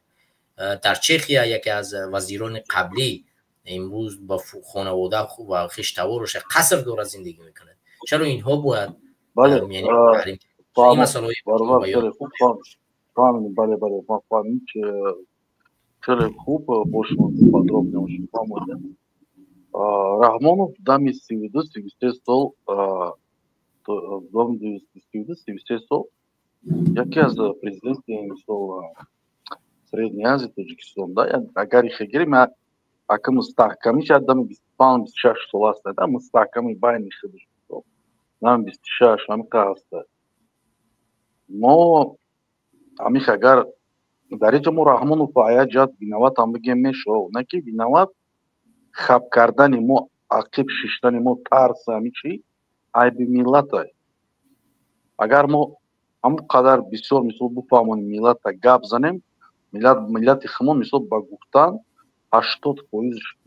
در چخیا یکی از وزیران قبلی امروز با خانواده و خشتوارش قصر داره زندگی میکنه. چرا اینها باید یعنی تحریم؟ این مسئله خیلی خوب فهمیدیم. بله ما فهمیدیم که خیلی خوب باشون подробно очень فهمیدیم. Рахмонов дами 32-33 стол дом 32-33 стол яке аз президентите мисол Средней Азии, Таджикистан, да, agar خیلی اگه مستحکمی شد دم 25-26 سال است، دا مستحکمی باید خیلی شد. دم 26 همین است. ما همیشه اگر در اینجا ما رحمانو پایا جات بینوات هم بگیم میشه، نه که بینوات خب کردن ما عقب ششتن ما ترس همیچی ای به ملت های. اگر ما هم قدر بسیار مثل بفهمون ملت گپ زنیم، ملت خمون مثل با گفتن 80%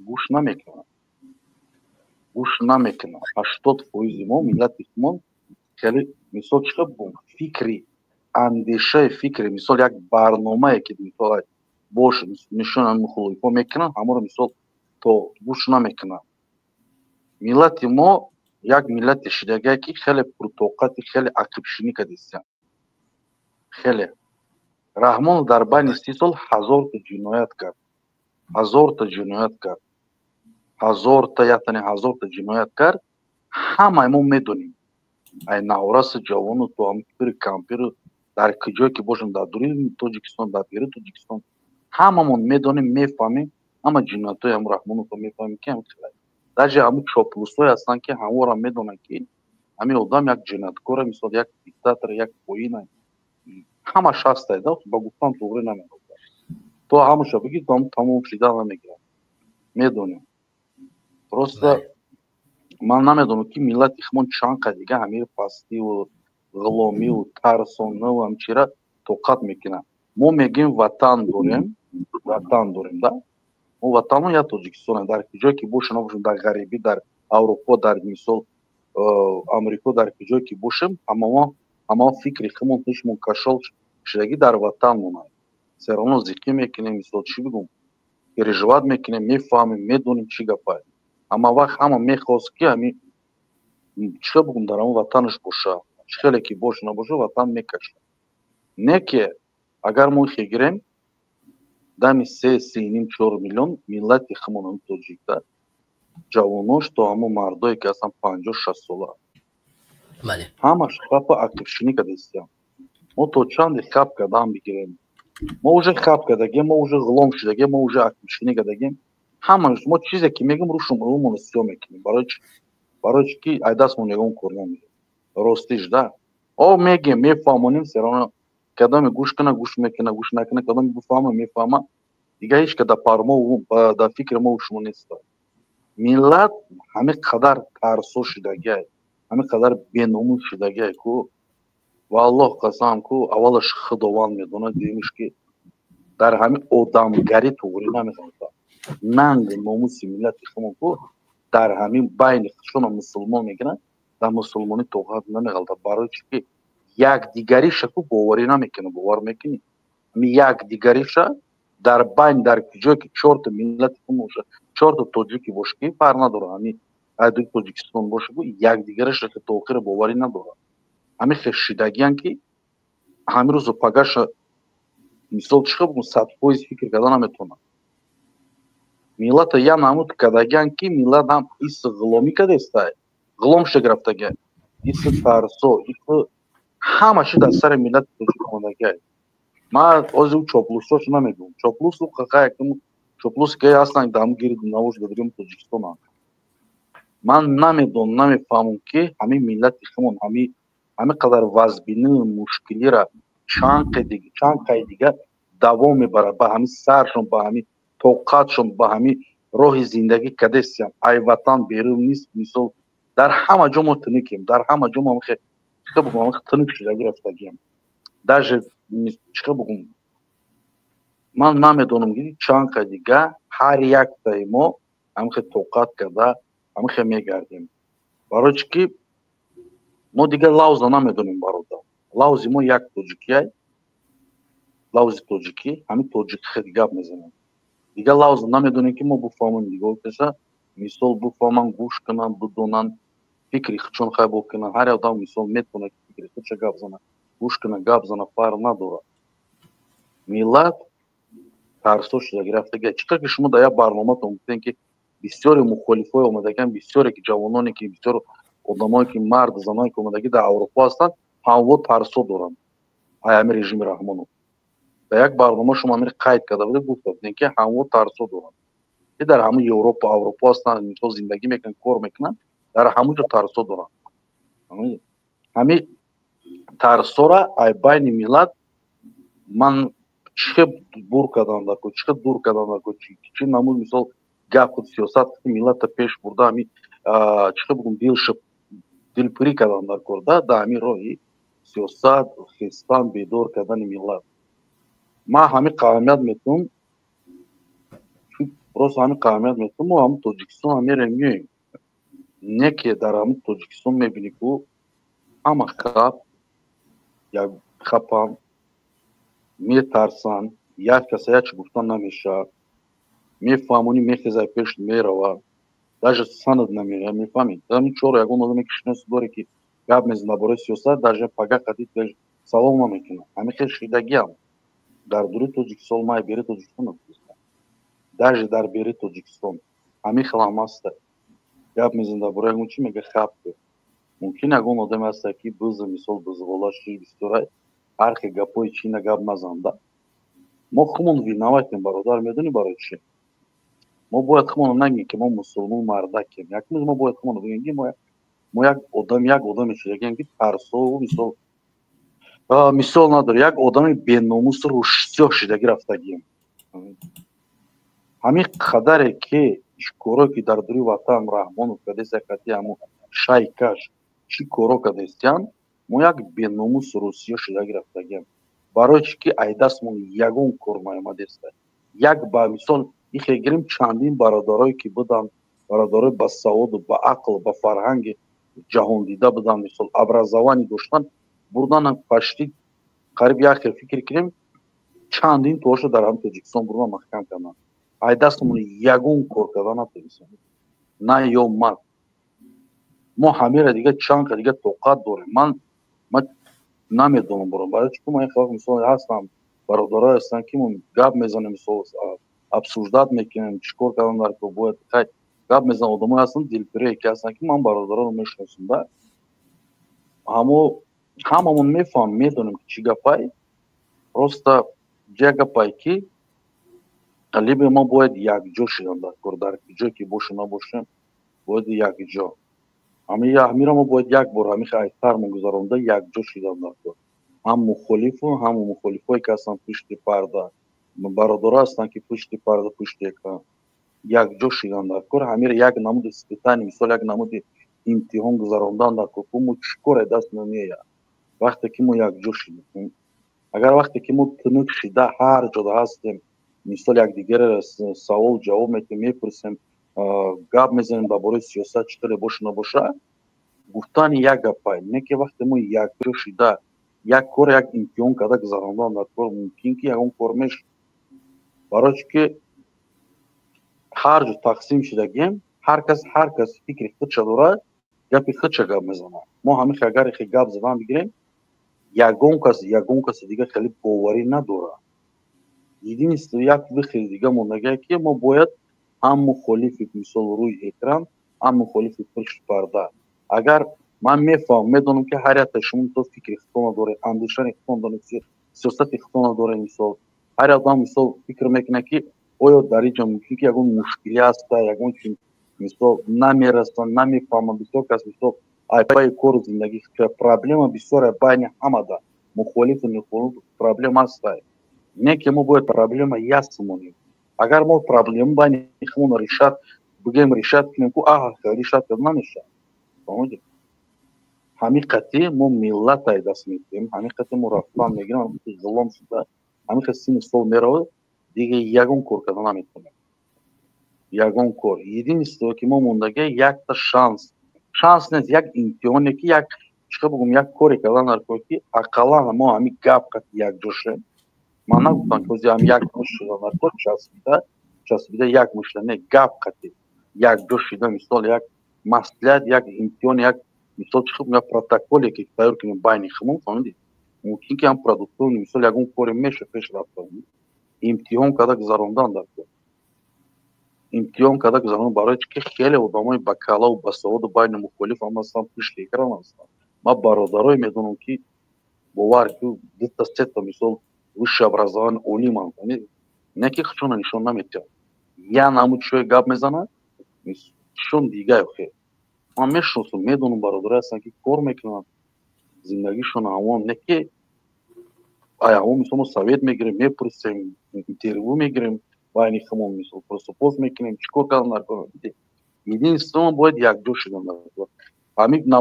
گوش نمیکنه. 80% ما ملت خمون خیلی مثل چه بون فکری اندیشه فکری مثل یک برنامه که مثلا باش نشون مخلوی پا میکنن همه رو مثل تو گوش نمیکنن. ملت ما یک ملت شدگی که خیلی پرتوقعات خیلی عقب شینی کردیستن. خیلی رحمان در بین 30 سال 1000 تا جنایت کرد. 1000 تا جنایت کرد. 1000 تا جنایت کرد. همه ما میدونیم. ای نوراس جوانو تو هم پیر کامپیر در کجایی که باشن در دوری تاجیکستان در پیری تاجیکستان هممون میدونیم میفهمیم اما جنایت‌های هم رحمانو تو میفهمیم که هم خیلی درجه همون چاپلوس‌های هستن که همه را میدونن که همین آدم یک جنایتکار مثل یک دیکتاتور یک پویین همه شخص داده با گفتن توری نمیگه تو همونشا بگی تمام شده نمیگه میدونیم درست. من نمیدونم که ملت خمون چند قدیگه همین پاستی و غلامی و ترسانه و همچیره توقت میکنن. ما میگیم وطن داریم ده ما وطن یا تاجیکستان در کجایی که باشن باشن در غریبی در اروپا در مثال امریکا در کجایی که باشیم اما فکر خمون تشمون کشال شدگی در وطن مونه سرانو زیقی میکنیم مثال چی بگم переживать میکنیم میفهمیم میدونیم چی گپه اما وقت همه میخواست که همین چه بگم در همون وطنش باشه خیلی که باشه نباشه وطن میکشه نه که اگر ما خیگریم دمی 3.5-4 میلیون ملت خمون تاجیک‌ها جواناش تا همون مردایی که اصلا 50-60 ساله همش خب عقب‌شینی کردیستیم. ما تو چند خب کردم بگیریم ما уже خب کردگیم ما уже غلام شدگیم ما уже عقب‌شینی کردگیم همش ما چیزی که میگم رومون استیو میکنیم برای که ایداستمون نگاه کنیم راستیش ده میگیم میفهمونیم سرانه کدام گوش کنه گوش میکنه گوش نکنه کدام بفهمه میفهمه دیگه هیچ که در پارما و در فکر ما شما نیست. ملت همه قدر ترسو شدگی همه قدر بیناموس شدگی که والله قسم که اولش خداوند میدونه دیمیش که در همه آدمگری توری نمیخواد ننگ ناموس ملت خمون که در همین بین خشون مسلمان میکنن در مسلمانی توقعات نمیخواد برای چی که یک دیگری شکو باوری نمیکنه باور میکنی یک دیگری شد در بین در کجایی که 4 تا ملت خمون 4 تا تاجیکی باشه که پر نداره همین ادوی تاجیکستان باشه که یک دیگرش که توقیر باوری نداره همین خشیدگی که همین روز پگاش مثال چه بگم 100% فکر کردن نمیتونه ملت یا نمود کدگی که ملت هم ایس غلامی کده استای غلام شه گرفتگی ایس ترسو ایس همه در سر ملت تاجیکستان ما از او چاپلوساش نمیگم چاپلوس رو که چاپلوس که اصلا دام گیرد نوش دادیم تاجیکستان من نمیفهمم که همین ملت خمون همین قدر وضعبینی مشکلی را چند دیگه دوام میبره با همین سرشون با همین توقعاتشون با همین راه زندگی کدستیم ای وطن بیرون نیست مثل дар ҳама ҷо мо тинукем, дар ҳама ҷо мо чиқа бугум тинук шуда гирифтагием. Даже чиқа бугум ман намедонам ки чанқа дига ҳар яктаи мо ҳамихе тоқат карда ҳамихе мегардем. Барои чӣ ки мо дига лавза намедонем бародар. Лавзи мо як тоҷикияй, лавзи тоҷикӣ, ҳамин тоҷикӣ хеле гап мезанем. Дига лавза намедонем ки мо буфаҳмем дига каса мисол буфаҳман, гӯш кунанд, бидонанд, фикри худшон хай бокунанд. Ҳар одам мисол метавонад фикри худша гап занад, гӯш кунад, гап занад, фарқ надорад. Миллат тарсо шуда гирифтага. Чиқа ки шумо дар як барноматон гуфтем ки бисёри мухолифҳои омадаган, бисёре ки ҷавононе ки бисёр одамое ки мард, заное ки омадаги дар Аврупо ҳастанд, ҳамво тарсо доранд. Ай ҳамин режими Раҳмонов. Дар як барнома шумо ҳамин қайд карда будед, гуфтед ки ҳамво тарсо доранд. Ки дар ҳамин Европа, Аврупо ҳастанд, мисол зиндагӣ мекунанд, кор мекунанд, дар ҳамон ҷо тарсо доранд. Ҳамин тарсора ай байни миллат ман чӣ бур кардан дар кор, чӣ дур кардан дар кор, чӣ намуд мисол гап худ сиёсат миллата пеш бурда ҳамин чӣ бугум дилпирӣ кардан дар кор да ҳамин роҳи сиёсат, хистан, бедор кардани миллат. Ман ҳамин қавмият метавонам, рост ҳамин қавмият метавонам, мо ҳамин Тоҷикистон мерем меоем. Не ки дар ҳамин Тоҷикистон мебинӣ ки ҳама хап як хапанд, метарсанд, як каса як чӣ гуфтан намешавад, мефаҳмонӣ мехезад пеш меравад, даже санад намеояд, мефаҳмед. Ҳамин чор ягон одаме ки шиноси доре ки гап мезанад дар бораи сиёсат, даже пага қадид савол намекунад. Ҳамин хел шидагиам. Дар дури Тоҷикистон, ман бери Тоҷикистон гуфтам. Даже дар бери Тоҷикистон ҳамин хел ҳам аст. Гап мезанад дар бораи ягон чӣ мега хапке. Мумкин ягон одаме аст ки биза мисол бизғола ши бисёрай ҳар хел гапои чина гап назанда. Мо худмон виноватем бародар, медонӣ барои чӣ? Мо бояд худмон нагем ки мо мусулмон мардакем. Якмиз мо бояд худмон бигем ки мо як одаме шудагем ки тарсову мисол надоре, як одами беномусу рушсё шудаги рафтагем. ҳамин қадаре ки коро ки дар дури ватан Раҳмонов кадеса кати ҳамон шайкаш чӣ коро кадестиан, мо як беномусу рушсё шудаги рафтагем. Барои чӣ ки айдастмон ягон кор маомадеста. Як ба мисол ихе гирем чандин бародарое ки буданд, бародарои ба саводу, ба ақл, ба фарҳанги ҷаҳондида буданд, мисол образованӣ доштанд, бурдан пашти қариб як хел фикр кирем, чандин тоша дар ҳам Тоҷикистон бурдан маҳкам карданд. Айдастмон ягон кор карда натонистем. На ё ман. Мо ҳамира дига чанка дига тоқат дорем. Ман намедонам борам. Барои чӣ ки мо як вақт мисол ҳастам, бародарое ҳастанд ки мо гап мезанем, мисол обсуждат мекунем, чикор кардан дар кор бояд гап мезанем. Одамое ҳастанд дилпирие ки ҳастанд ки ман бародаронро мешиносам. ҳамамон мефаҳмем, медонем ки чӣ гапай. Просто як гапай ки либо мо бояд якҷо шудан дар кор, дар ҷое ки бошу набошем, бояд якҷо. ҳамира мо бояд як бор ҳамихе айтармо гузаронда якҷо шудан дар кор. ҳам мухолифу, ҳам мухолифое ки ҳастанд пушти парда, бародаро ҳастанд ки пушти парда, пушти экран, якҷо шудан дар кор. ҳамира як намуди испитание, мисол як намуди имтиҳон гузарондан дар кор. Мо чӣ коре даст намеояд вақте ки мо якҷо шудем. Агар вақте ки мо тунук шуда ҳар ҷода ҳастем, мисол якдигаро савол ҷавоб мекунем, мепурсем, гап мезанем дар бораи сиёсат чӣ қадр боша набоша, гуфтани як гапай. Не ки вақте мо якҷо шуда як кор як имтиҳон карда гузарондан дар кор, мумкин ки ягон кор мешавад. Барои чӣ ки ҳар ҷо тақсим шудагем, ҳар кас фикри худша дорад, гапи худша гап мезанад. Мо ҳамихе агар ихе гап задан бигирем, ягон каси дига хеле боварӣ надорад. Единствено як вихел дига мондагае ки мо бояд ҳам мухолифи мисол рӯи экран, ҳам мухолифи пушти парда. Агар ман мефаҳмам, медонам ки ҳар яктаи шумо то фикри худтона доред, андешани худтона доред, сиёсати худтона доред. Мисол ҳар одам мисол фикр мекунад ки оё дар ин ҷо мумкин ки ягон мушкилӣ ҳаста, ягон чиз мисол намерасанд, намефаҳманд. Бисёр кас мисол айпаи кору зиндагӣ проблема бисёр байни ҳамада мухолифу мухолиф проблема ҳаста. Не ки мо бояд проблема ясн монем. Агар мо проблема байни худмон решат бигем решат кунем ку решат карда намешавад. فهمیدی؟ همین قطعی ما ملت های دست میگیریم، همین قطعی ما رفتن میگیریم، همین قطعی ظلم شده، همین قطعی سین سال میره دیگه یگون کار کردن نمیتونه. یگون کار. Единство که ما موندگی یک تا شانس نیست، یک امتحانی که یک چیکار بگم یک کاری کردن در که اقلا ما همین گپ قط یک جوشه. من نگفتم که هم یک مش شدن در کار چسبیده یک مش نه گپ قطعی یک جوش شده مثال یک مسئله یک امتحان یک مثال چیکار بگم پروتکلی که تیار کنیم بین خمون فهمیدی؟ ممکن که هم پروداکتور مثال یگون کاری میشه پیش رفته. امتحان کدا گذراندن در کار. امتحان کدا گذراندن برای که خیلی آدمای با کلا و با سواد بین مختلف هم هستن پیش لیکران هستن. ما برادرای میدونم که باور که دو تا سه تا مثال وش образование اولی من کنید نه که خودشون نشون نمیده یا نمود شوی گپ میزنه شون دیگه خیلی من میشناسم میدونم برادرای هستن که کار میکنن زندگیشون همون نه که آیا همون مثلا سویت میگیریم میپرسیم اینترویو میگیریم و اینی خمون مثلا پروسپوز میکنیم چیکار کردن در کار единство باید یک جور شدن در کار همین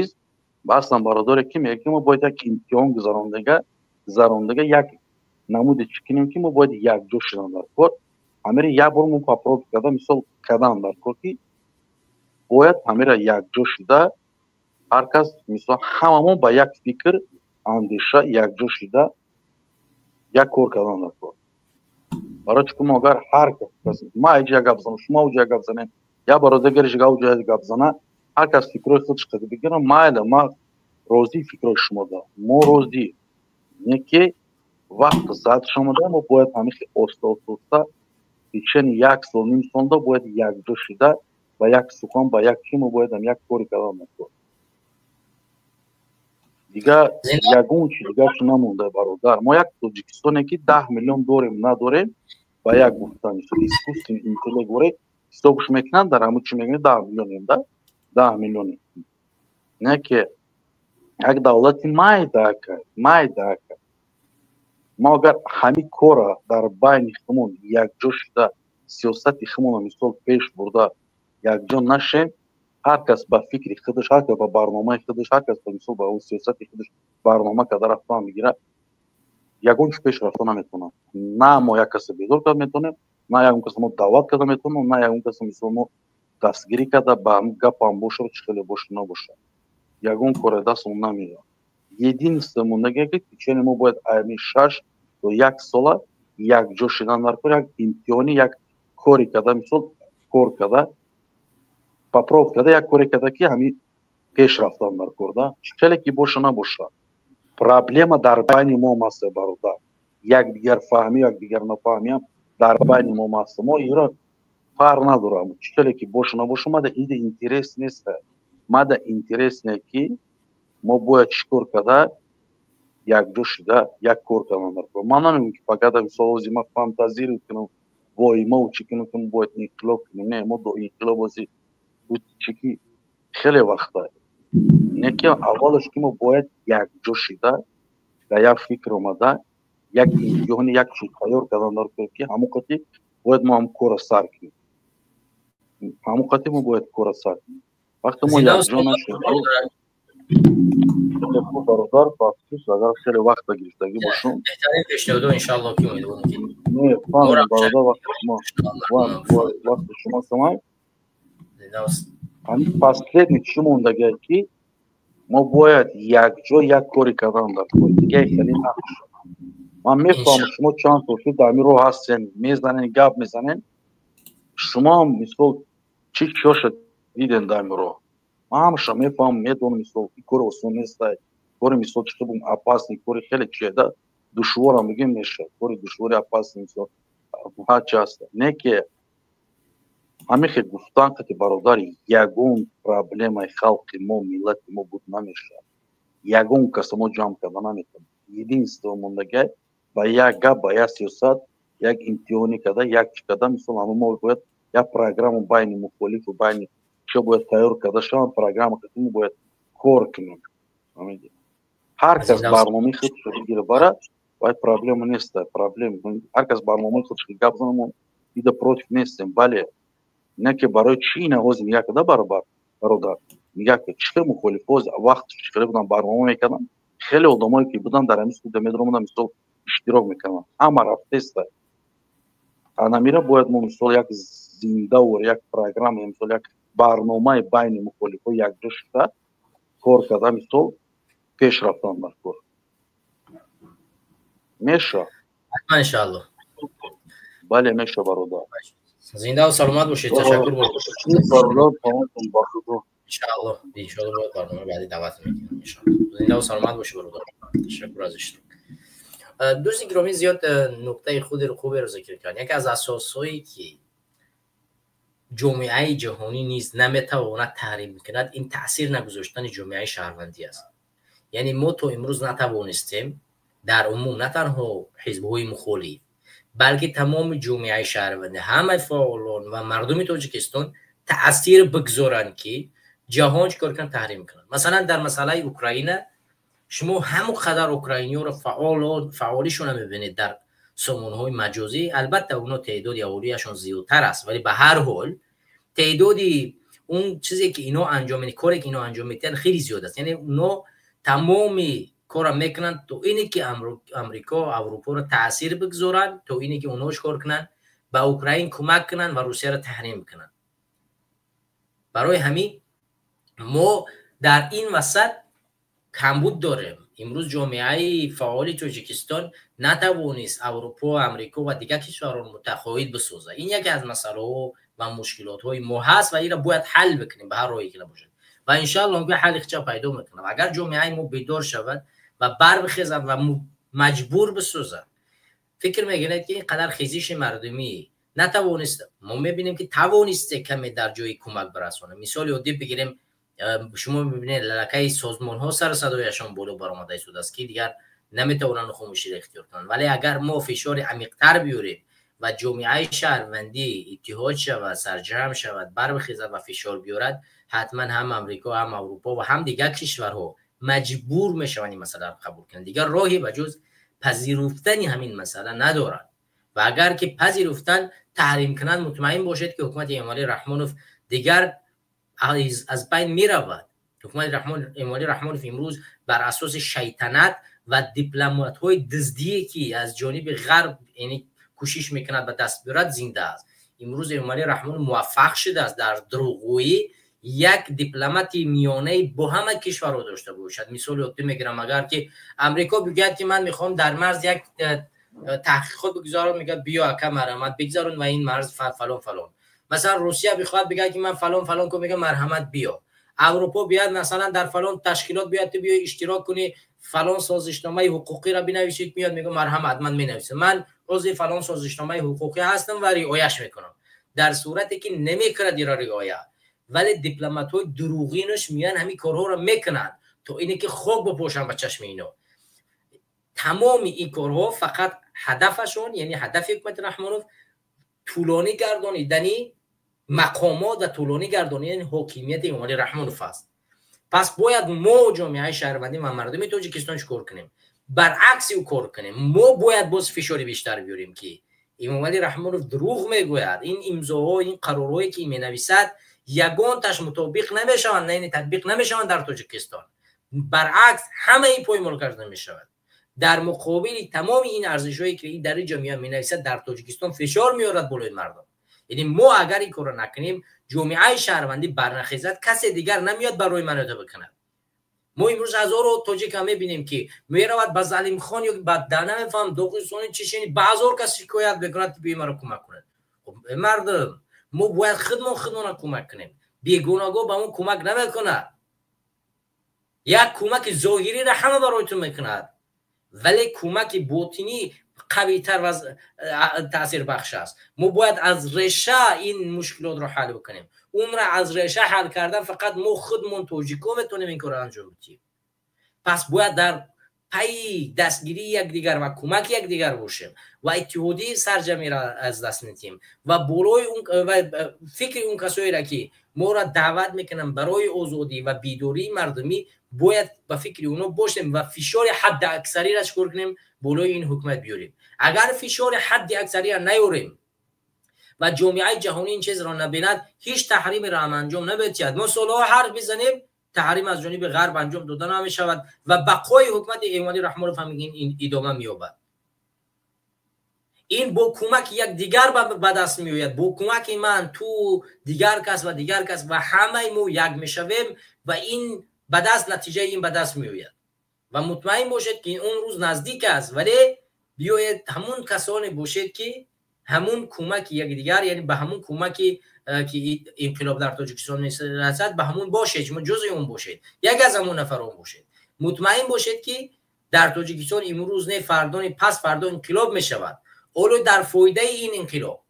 95% باسم برادر کی میگه که ما باید یک امتحان گذراندگی یک نمود چکنیم که ما باید یک جور شدن در کار همه یک بار من پاپروف کردم مثال کردم در کار که باید همه یک جور شده هر کس مثلا هممون با یک فکر اندیشه یک جور شده یک کار کردن در کار برای چون ما اگر هر کس ما اینجا گپ بزنم شما اونجا گپ بزنید یا برادرش اونجا گپ بزنه هر کس فکر خودش قد بگیره ما روزی فکر شما ده ما روزی نه که وقت ساعت شما ده ما باید همیشه اوستا پیشن یک سال نیم سال ده باید یک جور شده و یک سخن با یک چی ما باید هم یک کاری کردن نکنه دیگه یگون چی دیگه چی نمونده برادر ما یک توجیکستانه که 10 میلیون داریم نداریم با یک گفتن اسکوستین اینتله گوره حسابش میکنن در همون چی میگن 10 میلیونیم ده 10 میلیونیم نه که یک دولتی مایده کرد ما اگر همین کارا در بین خمون یک جا شده سیاست خمون مثال پیش برده یک جا نشه هر کس با فکر خودش هر کس با برنامه خودش هر کس با مثال با اون سیاست خودش برنامه که در رفتن میگیره یگونش پیش رفتن نمیتونه نه ما یک کس بیدار کرد میتونیم نه یگون کس ما دعوت کرده میتونیم نه یگون کس مثال ما دستگیری کرده با هم گپ هم باشه و چخیلی باشه نباشه یگون کار دست اون نمیده единство موندگی که چون ما باید ایمی 6 تا یک ساله یک جور شدن در کار یک امتحانی یک کاری کرده مثال کار کرده پاپروف کرده یک کاری کرده که همین پیش رفتن در کار ده چلی که باشه نباشه پرابلم در بین ما هست برادر یک دیگر فهمی یک دیگر نفهمی هم در بین ما هست ما ایران فر ندارم چلی که باشه نباشه ما ده ایده اینترس نیست ما ده اینترس نه که ما باید چیکار کرده یک جور شده یک کار کردن در کار من نمیگم که فقط مثال ما فانتزی کنم وای ما چی کنم که باید انقلاب کنیم نه ما دو انقلاب بازی بود چی خیلی وقته نه که اولش که ما باید یک جور شده و یک فکر اومده یک امتحان یک چیز تیار کردن در کار که همون قطعی باید ما هم کار سر کنیم همون قطعی ما باید کار سر کنیم وقتی ما یک جور نشده برادر بخصوص اگر خیلی وقت گرفتگی باشون بهترین پیشنهاد انشالله که امیدوارم که نه فهم برادر وقت شما سمای همین последний چی موندگی که ما باید یک جا یک کاری کردن در کار دیگه خیلی نمیشه من میفهمم شما چند تا در می رو هستین میزنین گپ میزنین شما مثل چی شد دیدن در می رو من همشه میفهم میدونم مثل کار اصول نیست کار مثل چی بگم اپاسنی کار خیلی چیه ده دشوار هم بگیم میشه کار دشواری اپاسنی مثل ها چه هست نه که همیشه گفتن که برادر یگون پرابلم خلق ما ملت ما بود نمیشه یگون کس ما جمع کردن نمیتونه единство موندگی با یک گپ با یک سیاست یک امتحانی کرده یک چی کرده مثل همه ما باید یک پروگرام بین مختلف و بین چه باید تیار کرده شما پروگرام که ما باید کار کنیم هر کس برنامه خودش رو بگیره بره باید پرابلم نیست پرابلم هر کس برنامه خودش رو گپ بزنه ایده پروتیف نیستیم بله نه که برای چی نهازم یک ده برابر برادر میگه که چه مخالفوز وقت چه بودن برنامه میکنن خیلی آدمایی که بودن در همین سود میدرمون مثلا اشتراک میکنن همه رفته است انا میره باید ما مثلا یک زنده و یک پروگرام مثلا یک برنامه بین مخالفا یک جا شده کار کرده مثلا پیش رفتن در کار میشه حتما انشالله. بله میشه برادر. زنده و سلامت باشید. تشکر برادر. برادر تمامتون بخیر. انشالله باید برنامه بعدی دعوت میکنم انشالله. زنده و سلامت باشید برادر. تشکر از اشتراک. دوست گرامی زیاد نکته خوبی رو ذکر کردن. یکی از اساسایی که جامعه جهانی نیز نمیتواند تحریم کند این تاثیر نگذاشتن جامعه شهروندی است. یعنی ما تا امروز نتوانستیم در عموم نه تنها حزب‌های مخالف بلکه تمام جامعه شهروندی همه فعالان و مردم تاجیکستان تاثیر بگذارند که جهان چیکار کنه تحریم کنند. مثلا در مسئله اوکراین شما همونقدر اوکراینی‌ها رو فعالیشون می‌بینید در سامانه‌های مجازی. البته اونا تعداد اهالیشون زیادتر است ولی به هر حال تعدادی اون چیزی که اینا انجام میدن کاری که اینا انجام میدن خیلی زیاد است. یعنی اونا تمامی کار میکنن تو اینی که امریکا و اروپا رو تاثیر بگذارن تو اینی که اوناش کار کنن به اوکراین کمک کنن و روسیه رو تحریم کنن. برای همین ما در این وسط کمبود داریم. امروز جامعه فعال تاجیکستان نتوانست اروپا و امریکا و دیگر کشوران متقاعد بسازه. این یکی از مسائل و مشکلات های ما هست و این را باید حل بکنیم به هر راهی که باشه و ان شاء الله به حل چه پیدا میکنه. اگر جامعه ما بیدار شود و بر بخیزد و مجبور بسازد. فکر میکنید که این قدر خیزش مردمی نتوانست، ما میبینیم که توانسته کمی در جای کمک برسونه. مثال عادی بگیریم، شما میبینید لکه سازمان ها سر صدایشان بالا برآمده شده است که دیگر نمیتونن خاموشی را اختیار کنن. ولی اگر ما فشار عمیق‌تر بیاریم و جامعه شهروندی اتحاد شود، سرجم شود، بر بخیزد و فشار بیارد، حتما هم امریکا هم اروپا و هم دیگر کشورها مجبور میشوند این مسئله را قبول کنند. دیگر راهی به جز پذیرفتن همین مسئله ندارند و اگر که پذیرفتن تحریم کنند مطمئن باشید که حکومت امالی رحمانوف دیگر از بین می رود. حکومت امالی رحمانوف امروز بر اساس شیطنت و دیپلمات های دزدی که از جانب غرب یعنی کوشش میکند به دست بیارد زنده است. امروز امالی رحمان موفق شده است در دروغگویی یک دیپلمات میانه با همه کشورها داشته باشد. مثال وقتی میگیرم اگر که امریکا بگوید که من میخوام در مرز یک تحقیقات بگذارم، میگه بیا کم مرحمت بگذارون و این مرز فلان فلان. مثلا روسیه بخواد بگه که من فلان فلان کو، میگه مرحمت بیا. اروپا بیاد مثلا در فلان تشکیلات بیاد تو بیا اشتراک کنی فلان سازشنامه حقوقی را بنویسید، میاد میگه مرحمت من مینویسم، من عضو فلان سازشنامه حقوقی هستم و رعایتش میکنم. در صورتی که نمیکنه دیرا رعایت، ولی دیپلمات‌های دروغینش میان همین کارها رو میکنن تو اینه که خوب بپوشن به چشم اینا. تمام این کارها فقط هدفشون یعنی هدف حکومت رحمانوف طولانی گردانیدنی مقامات و طولانی گردانیدن حاکمیت امالی رحمانوف است. پس باید ما جامعه شهروندی و مردم تاجیکستان چیکار کنیم؟ برعکس او کار کنیم. ما باید باز فشاری بیشتر بیاریم که امالی رحمانوف دروغ میگوید. این امضاها این قرارهایی که مینویسد یگان تاش مطابق نمیشوند، نه تطبیق نمیشوند در تاجیکستان. برعکس همه این پایمال کرده میشود. در مقابل تمام این ارزش‌هایی که این در جامعه مینویسد در تاجیکستان فشار میارد بالای مردم. یعنی ما اگر این کارو نکنیم جامعه شهروندی برنخیزد، کسی دیگر نمیاد برای مناطق بکنه. ما امروز هزارو تاجیک هم میبینیم که میرود به ظالم خان یا بعد نمیفهم دوغستان چشینی بازار کسی شکایت بکند که بیای مرا کمک کنه. خب مردم ما باید خودمون کمک کنیم. بیگناهگو به اون کمک نمیکنه. یک کمک ظاهری را همه برایتون میکند، ولی کمک باطنی قوی‌تر و تاثیر بخش است. ما باید از ریشه این مشکلات رو حل بکنیم. اون را از ریشه حل کردن فقط ما خودمون تاجیکا میتونیم این کار رو انجام بدیم. پس باید در پی دستگیری یکدیگر و کمک یکدیگر باشیم و اتحادی سرجمی را از دست ندیم و بالای اون و فکر اون کسایی را که ما را دعوت میکنن برای آزادی و بیداری مردمی باید به فکر اونا باشیم و فشار حد اکثری را چکار کنیم بالای این حکومت بیاریم. اگر فشار حد اکثری را نیاریم و جامعه جهانی این چیز را نبیند هیچ تحریم را هم انجام نمی‌دهد. ما سالها حرف بزنیم تحریم از جانب غرب انجام داده نمی‌شود و بقای حکومت ایوانی رحمانوف هم این ادامه می‌یابد. این با کمک یک دیگر به دست می‌آید، با کمک من تو دیگر کس و دیگر کس و همه ما یک می‌شویم و این به دست نتیجه این به دست می‌آید و مطمئن باشید که اون روز نزدیک است. ولی بیاید همون کسانی باشید که همون کمک یک دیگر، یعنی به همون کمکی که انقلاب در تاجیکستان رسد به همون باشید، شما جزء اون باشید، یک از همون نفر اون باشید. مطمئن باشید که در تاجیکستان امروز نه فردا نه پس فردا انقلاب می‌شود. اولو در فایده این انقلاب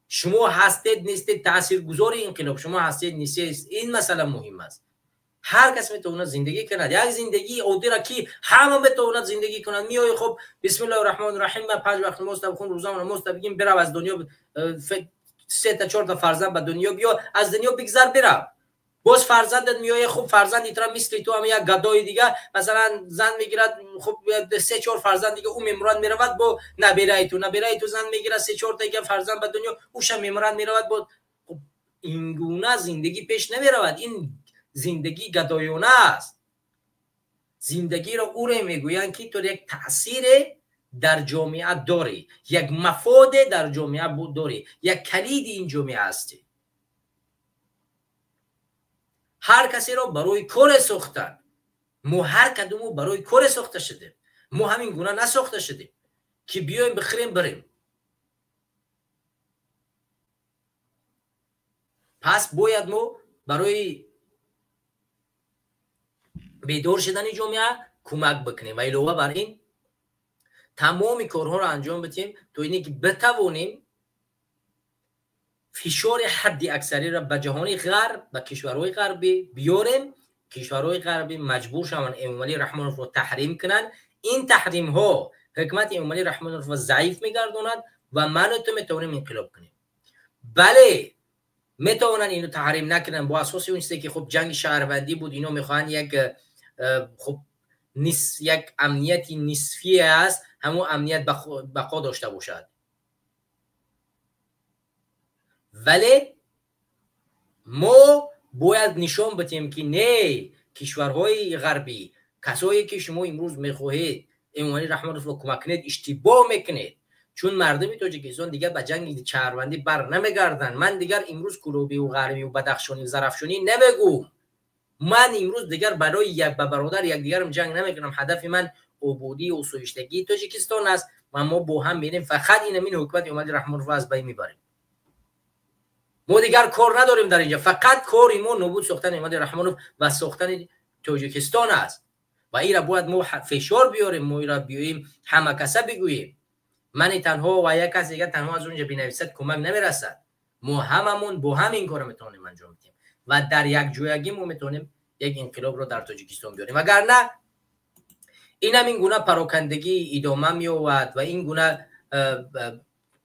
شما هستید نیستید تاثیرگذار انقلاب شما هستید نیستید، این مسئله مهم است. هر کس میتونه زندگی کند، یک زندگی عادی را که همه میتونه زندگی کنند. میای خب بسم الله الرحمن الرحیم من 5 وقت نماز بخون، روزانه نماز بگیم، برو از دنیا 3 تا 4 تا فرزند به دنیا بیا، از دنیا بگذر برو. باز فرزندت میای خب فرزندی تو مثل تو هم یک گدای دیگه مثلا زن میگیرد، خب 3 4 فرزند دیگه او میمرد میرود با نبیره تو زن میگیرد 3 4 تا دیگه فرزند به دنیا اوش میمرد میرود با. خب این گونه زندگی پیش نمیرود. این زندگی گدایانه است. زندگی را او را میگویند که تو یک تأثیر در جامعه داری، یک مفاد در جامعه داری، یک کلید این جامعه هستی. هر کسی را برای کار ساختن. ما هر کدومو برای کار ساخته شدیم. ما همین گونه نساخته شدیم که بیایم بخریم بریم. پس باید ما برای بیدار شدن جامعه کمک بکنیم و علاوه بر این تمام کارها را انجام بدیم تا اینی که بتوانیم فشار حد اکثری را به جهان غرب، به کشورهای غربی بیاریم. کشورهای غربی مجبور شوند ایوانی رحمانوف را تحریم کنند. این تحریم ها حکمت ایوانی رحمانوف را ضعیف میگرداند و من و تو میتونیم انقلاب کنیم. بله میتونن اینو تحریم نکنن با اساس اون چیزی که خب جنگ شهروندی بود، اینا میخوان یک خب یک امنیتی نسبی است، همون امنیت بقا داشته باشد. ولی ما باید نشان بدیم که نه، کشورهای غربی، کسایی که شما امروز میخواهید ایوانی رحمانوف رو کمک کنید اشتباه میکنید، چون مردم تاجیکستان دیگر به جنگ شهروندی بر نمیگردن. من دیگر امروز کلوبی و غربی و بدخشانی و زرافشانی نمیگم. من امروز دیگر برای یک برادر یک دیگرم جنگ نمیکنم. هدف من آبادی و سویشتگی تاجیکستان است و ما با هم بینیم فقط این حکومت ایوانی رحمانوف از بین میبریم. ما دیگر کار نداریم در اینجا، فقط کاری ما نابود ساختن ایوانی رحمانوف و ساختن تاجیکستان است و این را باید ما فشار بیاریم، ما این را بیاییم همه کسا بگوییم. من تنها و یک کس دیگه تنها از اونجا بنویسد کمک نمیرسد. ما هممون با هم این کار میتونیم انجام بدیم و در یک جایگی ما میتونیم یک انقلاب رو در تاجیکستان بیاریم. اگر نه این هم این گونه پراکندگی ادامه می‌یابد و این گونه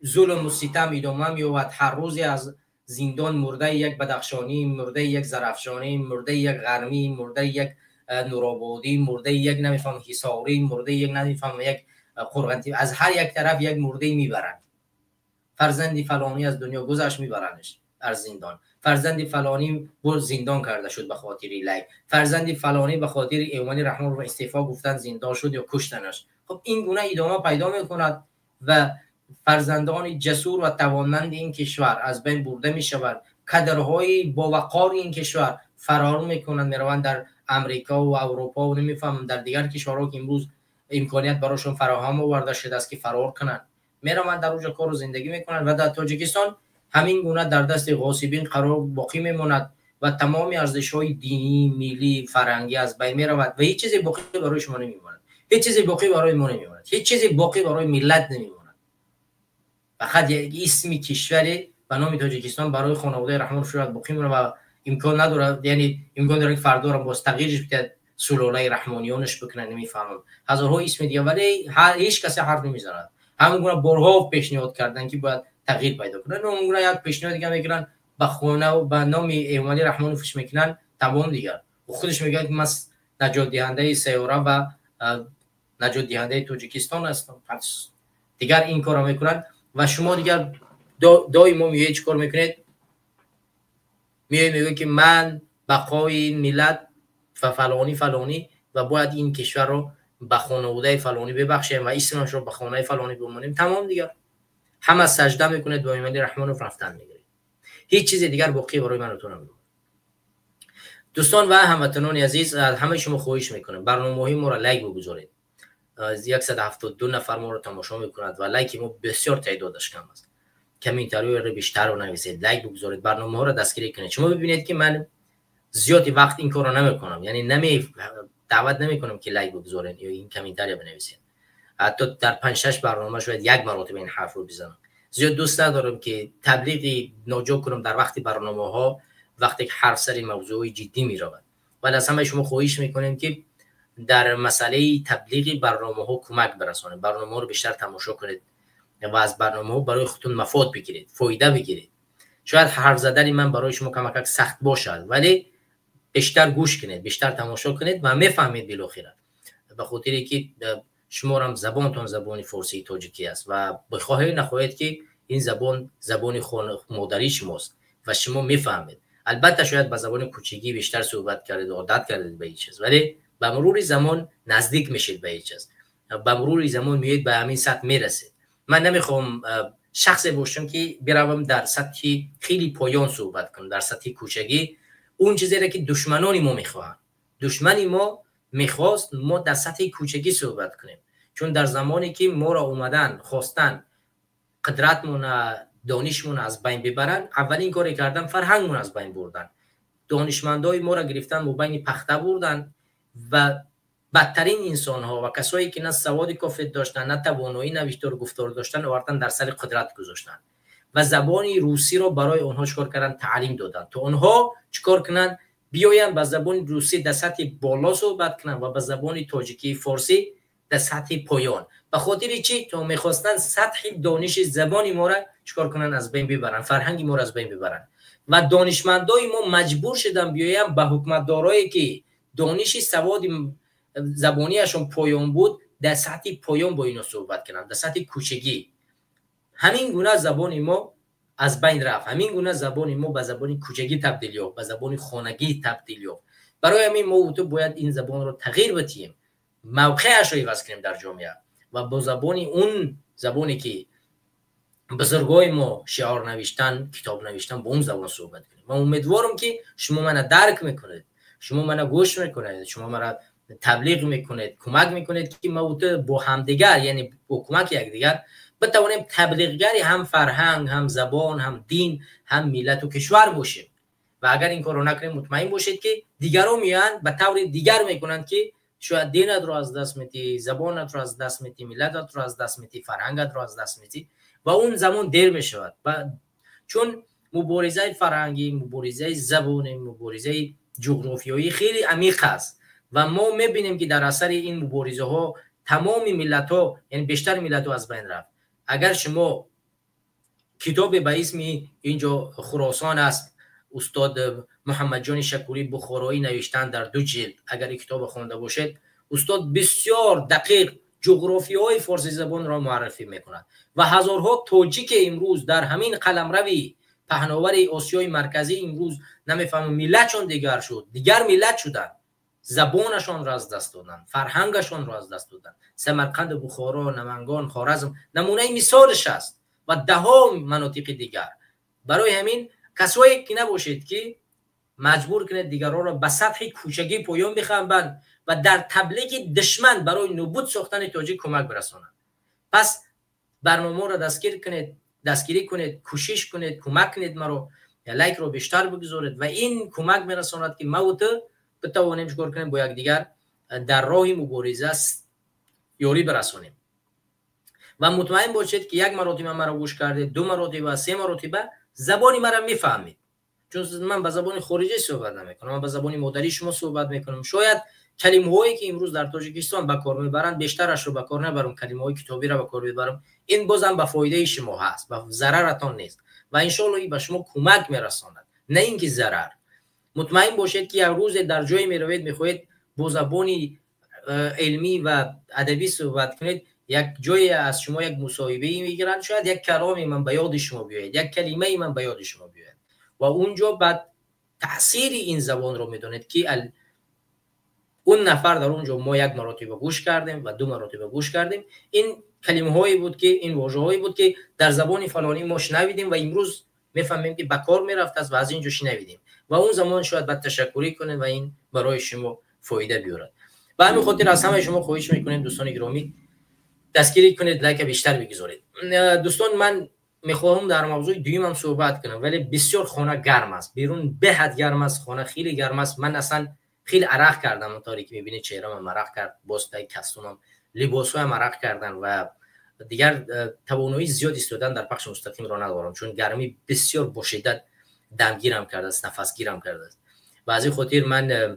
ظلم و ستم ادامه می‌یابد. هر روزی از زندان مرده یک بدخشانی، مرده یک زرافشانی، مرده یک غرمی، مرده یک نورآبادی، مرده یک نمیفهم حصاری، مرده یک نمیفهم یک قرغنتی، از هر یک طرف یک مرده میبرن. فرزندی فلانی از دنیا گذشت میبرنش از زندان، فرزندی فلانی زندان کرده شد به خاطر لیگ، فرزندی فلانی به خاطر ایوانی رحمانوف استعفا گفتن زندان شد یا کشتنش. خب این گونه ادامه پیدا میکند و فرزندان جسور و توانمند این کشور از بین برده میشوند. کادرهای با وقار این کشور فرار میکنند، میروند در امریکا و اروپا و نمیفهم در دیگر کشورها که امروز امکانیت براشون فراهم آورده شده است که فرار کنند، میروند در اونجا کار و زندگی میکنند و در تاجیکستان همین گونه در دست غاصبین قرار باقی میماند و تمام ارزش‌های دینی، ملی، فرهنگی از بین میرود و هیچ چیزی باقی برای شما نمیماند، هیچ چیزی باقی برای ما نمیماند، هیچ چیزی باقی برای ملت نمیماند. فقط یک اسم کشوری به نام تاجیکستان برای خانواده رحمانوف شاید باقی مونه و امکان نداره، یعنی امکان داره که فردا را باز تغییرش بده، سلاله رحمانیانش بکنن، نمیفهمم هزارها اسم دیگه، ولی هیچ کسی حرف نمیزنه. همون گونه بارها پیشنهاد کردن که باید تغییر پیدا کنن، اون گونه یک پیشنهاد دیگه میگیرن به خونه و به نام ایوانی رحمانوفش میکنن تمام دیگر و خودش میگه که من نجات دهنده سیاره و نجات دهنده تاجیکستان هستم. پس دیگر این کارا میکنن و شما دیگر دائما میگه چیکار میکنید؟ میگه که من بقای این ملت و فلانی و باید این کشور رو به خانواده فلانی ببخشیم و اسمش رو به خانه فلانی بمونیم. تمام دیگه همه سجده میکنید با ایمان رحمان رو رفتن میگیرید. هیچ چیز دیگر باقی برای من تو نمیگم. دوستان و هموطنان عزیز، همه شما خواهش میکنم برنامه ما را لایک بگذارید. 172 نفر ما رو تماشا میکنند و لایک ما بسیار تعدادش کم است. کامنت‌های رو بیشتر رو نویسید، لایک بگذارید، برنامه ها رو دستگیری کنید. شما ببینید که من زیادی وقت این کارو نمیکنم، یعنی دعوت نمیکنم که لایک بگذارید یا این کامنتاری بنویسید. حتی در 5-6 برنامه شاید یک مرتبه این حرف رو بزنم. زیاد دوست ندارم که تبلیغی ناجا کنم در وقت برنامه‌ها، وقتی که حرف سر موضوع جدی میرود. ولی از همه شما خواهش میکنیم که در مسئله تبلیغ برنامه‌ها کمک برسانید. برنامه رو بیشتر تماشا کنید و از برنامه‌ها برای خودتون مفاد بگیرید، فایده بگیرید. شاید حرف زدن من برای شما کمک سخت باشد، ولی بیشتر گوش کنید، بیشتر تماشا کنید و میفهمید بالاخره. به خاطری که شما هم زبانتون زبان فارسی تاجیکی است و بخواهید نخواهید که این زبان مادری شماست و شما میفهمید. البته شاید با زبان کوچیکی بیشتر صحبت کردید و عادت کردید به این چیز، ولی به مرور زمان نزدیک میشید به این چیز. به مرور زمان میید به همین سطح میرسید. من نمیخوام شخصی باشم که بروم در سطحی خیلی پایان صحبت کنم، در سطحی کوچگی. اون چیزی را که دشمنان ما میخواهند، دشمنی ما میخواست ما در سطح کوچگی صحبت کنیم. چون در زمانی که ما را اومدن خواستن قدرتمون، دانشمون از بین ببرن، اولین کاری کردن فرهنگمون از بین بردن. دانشمندای ما را گرفتن و بین پخته بردن و بدترین انسان ها و کسایی که نه سواد کافی داشتن، نه توانایی نوشتار گفتار داشتن، آوردن در سر قدرت گذاشتن و زبانی روسی رو برای اونها چیکار کردن؟ تعلیم دادن تا اونها چیکار کنن؟ بیاین با زبان روسی در سطح بالا صحبت کنن و با زبان تاجیکی فارسی در سطح پایان. به خاطر چی؟ تا میخواستن سطح دانش زبانی ما را چیکار کنن؟ از بین ببرن، فرهنگی ما را از بین ببرن. و دانشمندای ما مجبور شدن بیاین به حکومتدارایی که دانش سواد زبانیشون پایان بود در سطح پایان با اینا صحبت کنن، در سطح کوچگی. همین گونه زبان ما از بین رفت، همین گونه زبان ما به زبان کوچگی تبدیل یافت، به زبان خانگی تبدیل یافت. برای همین ما تو باید این زبان رو تغییر بدیم، موقعش رو عوض کنیم در جامعه و با زبان اون زبانی که بزرگای ما شعار نوشتن، کتاب نوشتن، با اون زبان صحبت کنیم. من امیدوارم که شما منو درک میکنید، شما منو گوش میکنید، شما منو تبلیغ میکنید، کمک میکنید که ما با همدیگر، یعنی با کمک یکدیگر بتوانیم تبلیغگری هم فرهنگ، هم زبان، هم دین، هم ملت و کشور باشیم. و اگر این کارو نکنیم مطمئن باشید که دیگران میان به طور دیگر میکنند که شاید دینت رو از دست میدی، زبانت رو از دست میدی، ملتت رو از دست میدی، فرهنگت رو از دست میدی و اون زمان دیر میشود. چون مبارزه فرهنگی، مبارزه زبانی، مبارزه جغرافیایی خیلی عمیق است و ما میبینیم که در اثر این مبارزه ها تمام ملت ها، یعنی بیشتر ملت ها از بین رفت. اگر شما کتاب به اسم اینجا خراسان است، استاد محمد جان شکوری بخارایی نوشتن در 2 جلد، اگر این کتاب خوانده باشید، استاد بسیار دقیق جغرافیای فارسی زبان را معرفی میکند و هزارها تاجیک امروز در همین قلمروی پهناور آسیای مرکزی امروز نمیفهمم ملتشون دیگر شد، دیگر ملت شدن، زبانشان را از دست دادن، فرهنگشان را از دست دادن. سمرقند، بخارا، نمنگان، خوارزم نمونه مثالش است و ده ها مناطق دیگر. برای همین کسایی که نباشید که مجبور کنید دیگران را به سطح کوچگی پایان بخوانند و در تبلیغ دشمن برای نابود ساختن تاجیک کمک برسانند. پس برنامه را دستگیری کنید، کوشش کنید، کمک کنید مرا، لایک رو بیشتر بگذارید و این کمک میرساند که ما بتوانیم چیکار کنیم؟ با یکدیگر در راه مبارزه یاری برسانیم. و مطمئن باشید که 1 مرتبه مرا گوش کرده، 2 مرتبه و 3 مرتبه زبانی مرا میفهمید. چون من به زبان خارجی صحبت نمیکنم، من به زبان مادری شما صحبت میکنم. شاید کلمه‌هایی که امروز در تاجیکستان به کار میبرند بیشترش رو به کار نبرم، کلمه‌های کتابی را به کار میبرم. این بازم به فایده شما هست و ضررتان نیست و ان شاء الله به شما کمک میرساند، نه اینکه ضرر. مطمئن باشید که یک روز در جایی میروید میخواهید با زبانی علمی و ادبی صحبت کنید، یک جایی از شما یک مصاحبه میگیرن، شاید یک کلامی من به یاد شما بیاید، یک کلمه من به یاد شما بیاید و اونجا بعد تاثیر این زبان رو میدونید که اون نفر در اونجا ما یک مرتبه گوش کردیم و 2 مرتبه گوش کردیم، این کلمه هایی بود که این واژه هایی بود که در زبان فلانی ما شنیدیم و امروز میفهمیم که به کار میرفت است و از اینجا شنیدیم و اون زمان شاید بعد تشکری کنید و این برای شما فایده بیارد. به همین خاطر از همه شما خواهش میکنیم دوستان گرامی دستگیری کنید، لایک بیشتر بگذارید. دوستان من میخواهم در موضوع دویم صحبت کنم، ولی بسیار خانه گرم است، بیرون به حد گرم است، خانه خیلی گرم است. من اصلا خیلی عرق کردم، اونطوری که میبینید چهره‌م عرق کرد، باستای کاستومم، لباسایم عرق کردن و دیگر توانایی زیاد استفاده در پخش مستقیم را ندارم، چون گرمی بسیار با شدت دمگیرم کرده است، نفس گیرم کرده است. و از این خاطر من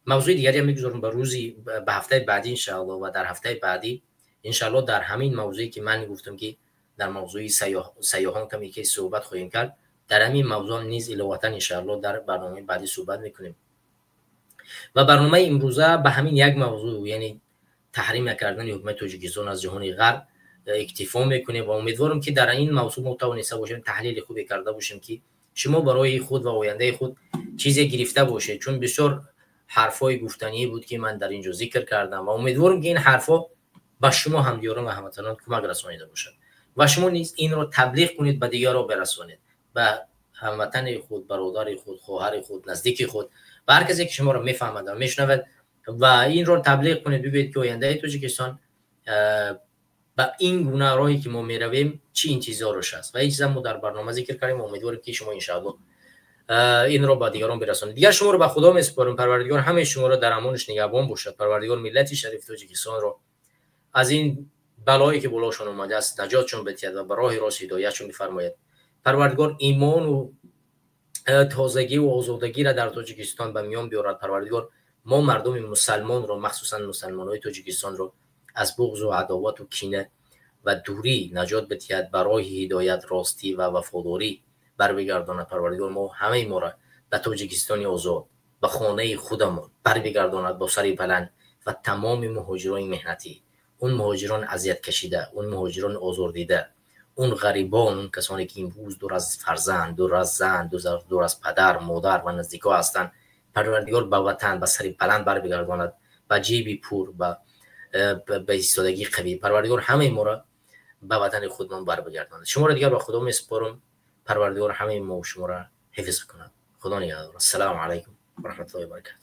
موضوع دیگری هم میگذارم به روزی، به هفته بعدی ان شاء الله، و در هفته بعدی ان شاء الله در همین موضوعی که من گفتم که در موضوع سیاحان کمی که صحبت خواهیم کرد، در همین موضوع نیز الهواتاً ان شاء الله در برنامه بعدی صحبت میکنیم. و برنامه امروزه به همین یک موضوع، یعنی تحریم کردن حکومت تاجیکستان از جهان غرب اکتفا میکنه و امیدوارم که در این موضوع ما توانسته باشیم تحلیل خوبی کرده باشیم که شما برای خود و آینده خود چیزی گرفته باشید، چون بسیار حرفای گفتنی بود که من در اینجا ذکر کردم و امیدوارم که این حرفا به شما همدیگران و هموطنان کمک رسانیده باشد و شما نیز این رو تبلیغ کنید، به دیگران برسانید، به هموطن خود، برادر خود، خواهر خود، نزدیک خود، و هر کسی که شما رو میفهمد و میشنود و این رو تبلیغ کنید، ببینید که آینده تاجیکستان با این گونه راهی که ما میرویم چی این چیزا روش است و این چیزا ما در برنامه ذکر کردیم و امیدوارم که شما ان شاء الله این رو با دیگران برسانید. دیگر شما رو به خدا میسپارم، پروردگار همه شما رو در امانش نگهبان باشد، پروردگار ملت شریف تاجیکستان رو از این بلایی که بالاشون اومده است نجاتشون بدهد و به راه راست هدایتشون بفرماید. پروردگار ایمان و تازگی و آزادگی را در تاجیکستان به میان بیارد. پروردگار ما مردم مسلمان رو، مخصوصا مسلمانای تاجیکستان رو، از بغض و عداوت و کینه و دوری نجات بدهد، برای هدایت، راستی و وفاداری بر بگرداند. پروردگار ما همه ما را به تاجیکستان آزاد، به خانه خودمون بر بگرداند با سری بلند و تمام مهاجران مهنتی، اون مهاجران اذیت کشیده، اون مهاجران آزار دیده، اون غریبان، اون کسانی که امروز دور از فرزند، دور از زن، دور از پدر، مادر و نزدیکا هستند، پروردگار به وطن به سری بلند بر بگرداند، به جیبی پر، به ایستادگی قوی. پروردگار همه ما را به وطن خودمون بر بگرداند. شما را دیگر به خدا میسپارم، پروردگار همه ما و شما را حفظ کند. خدا نگهدار. السلام علیکم و رحمت الله و برکاته.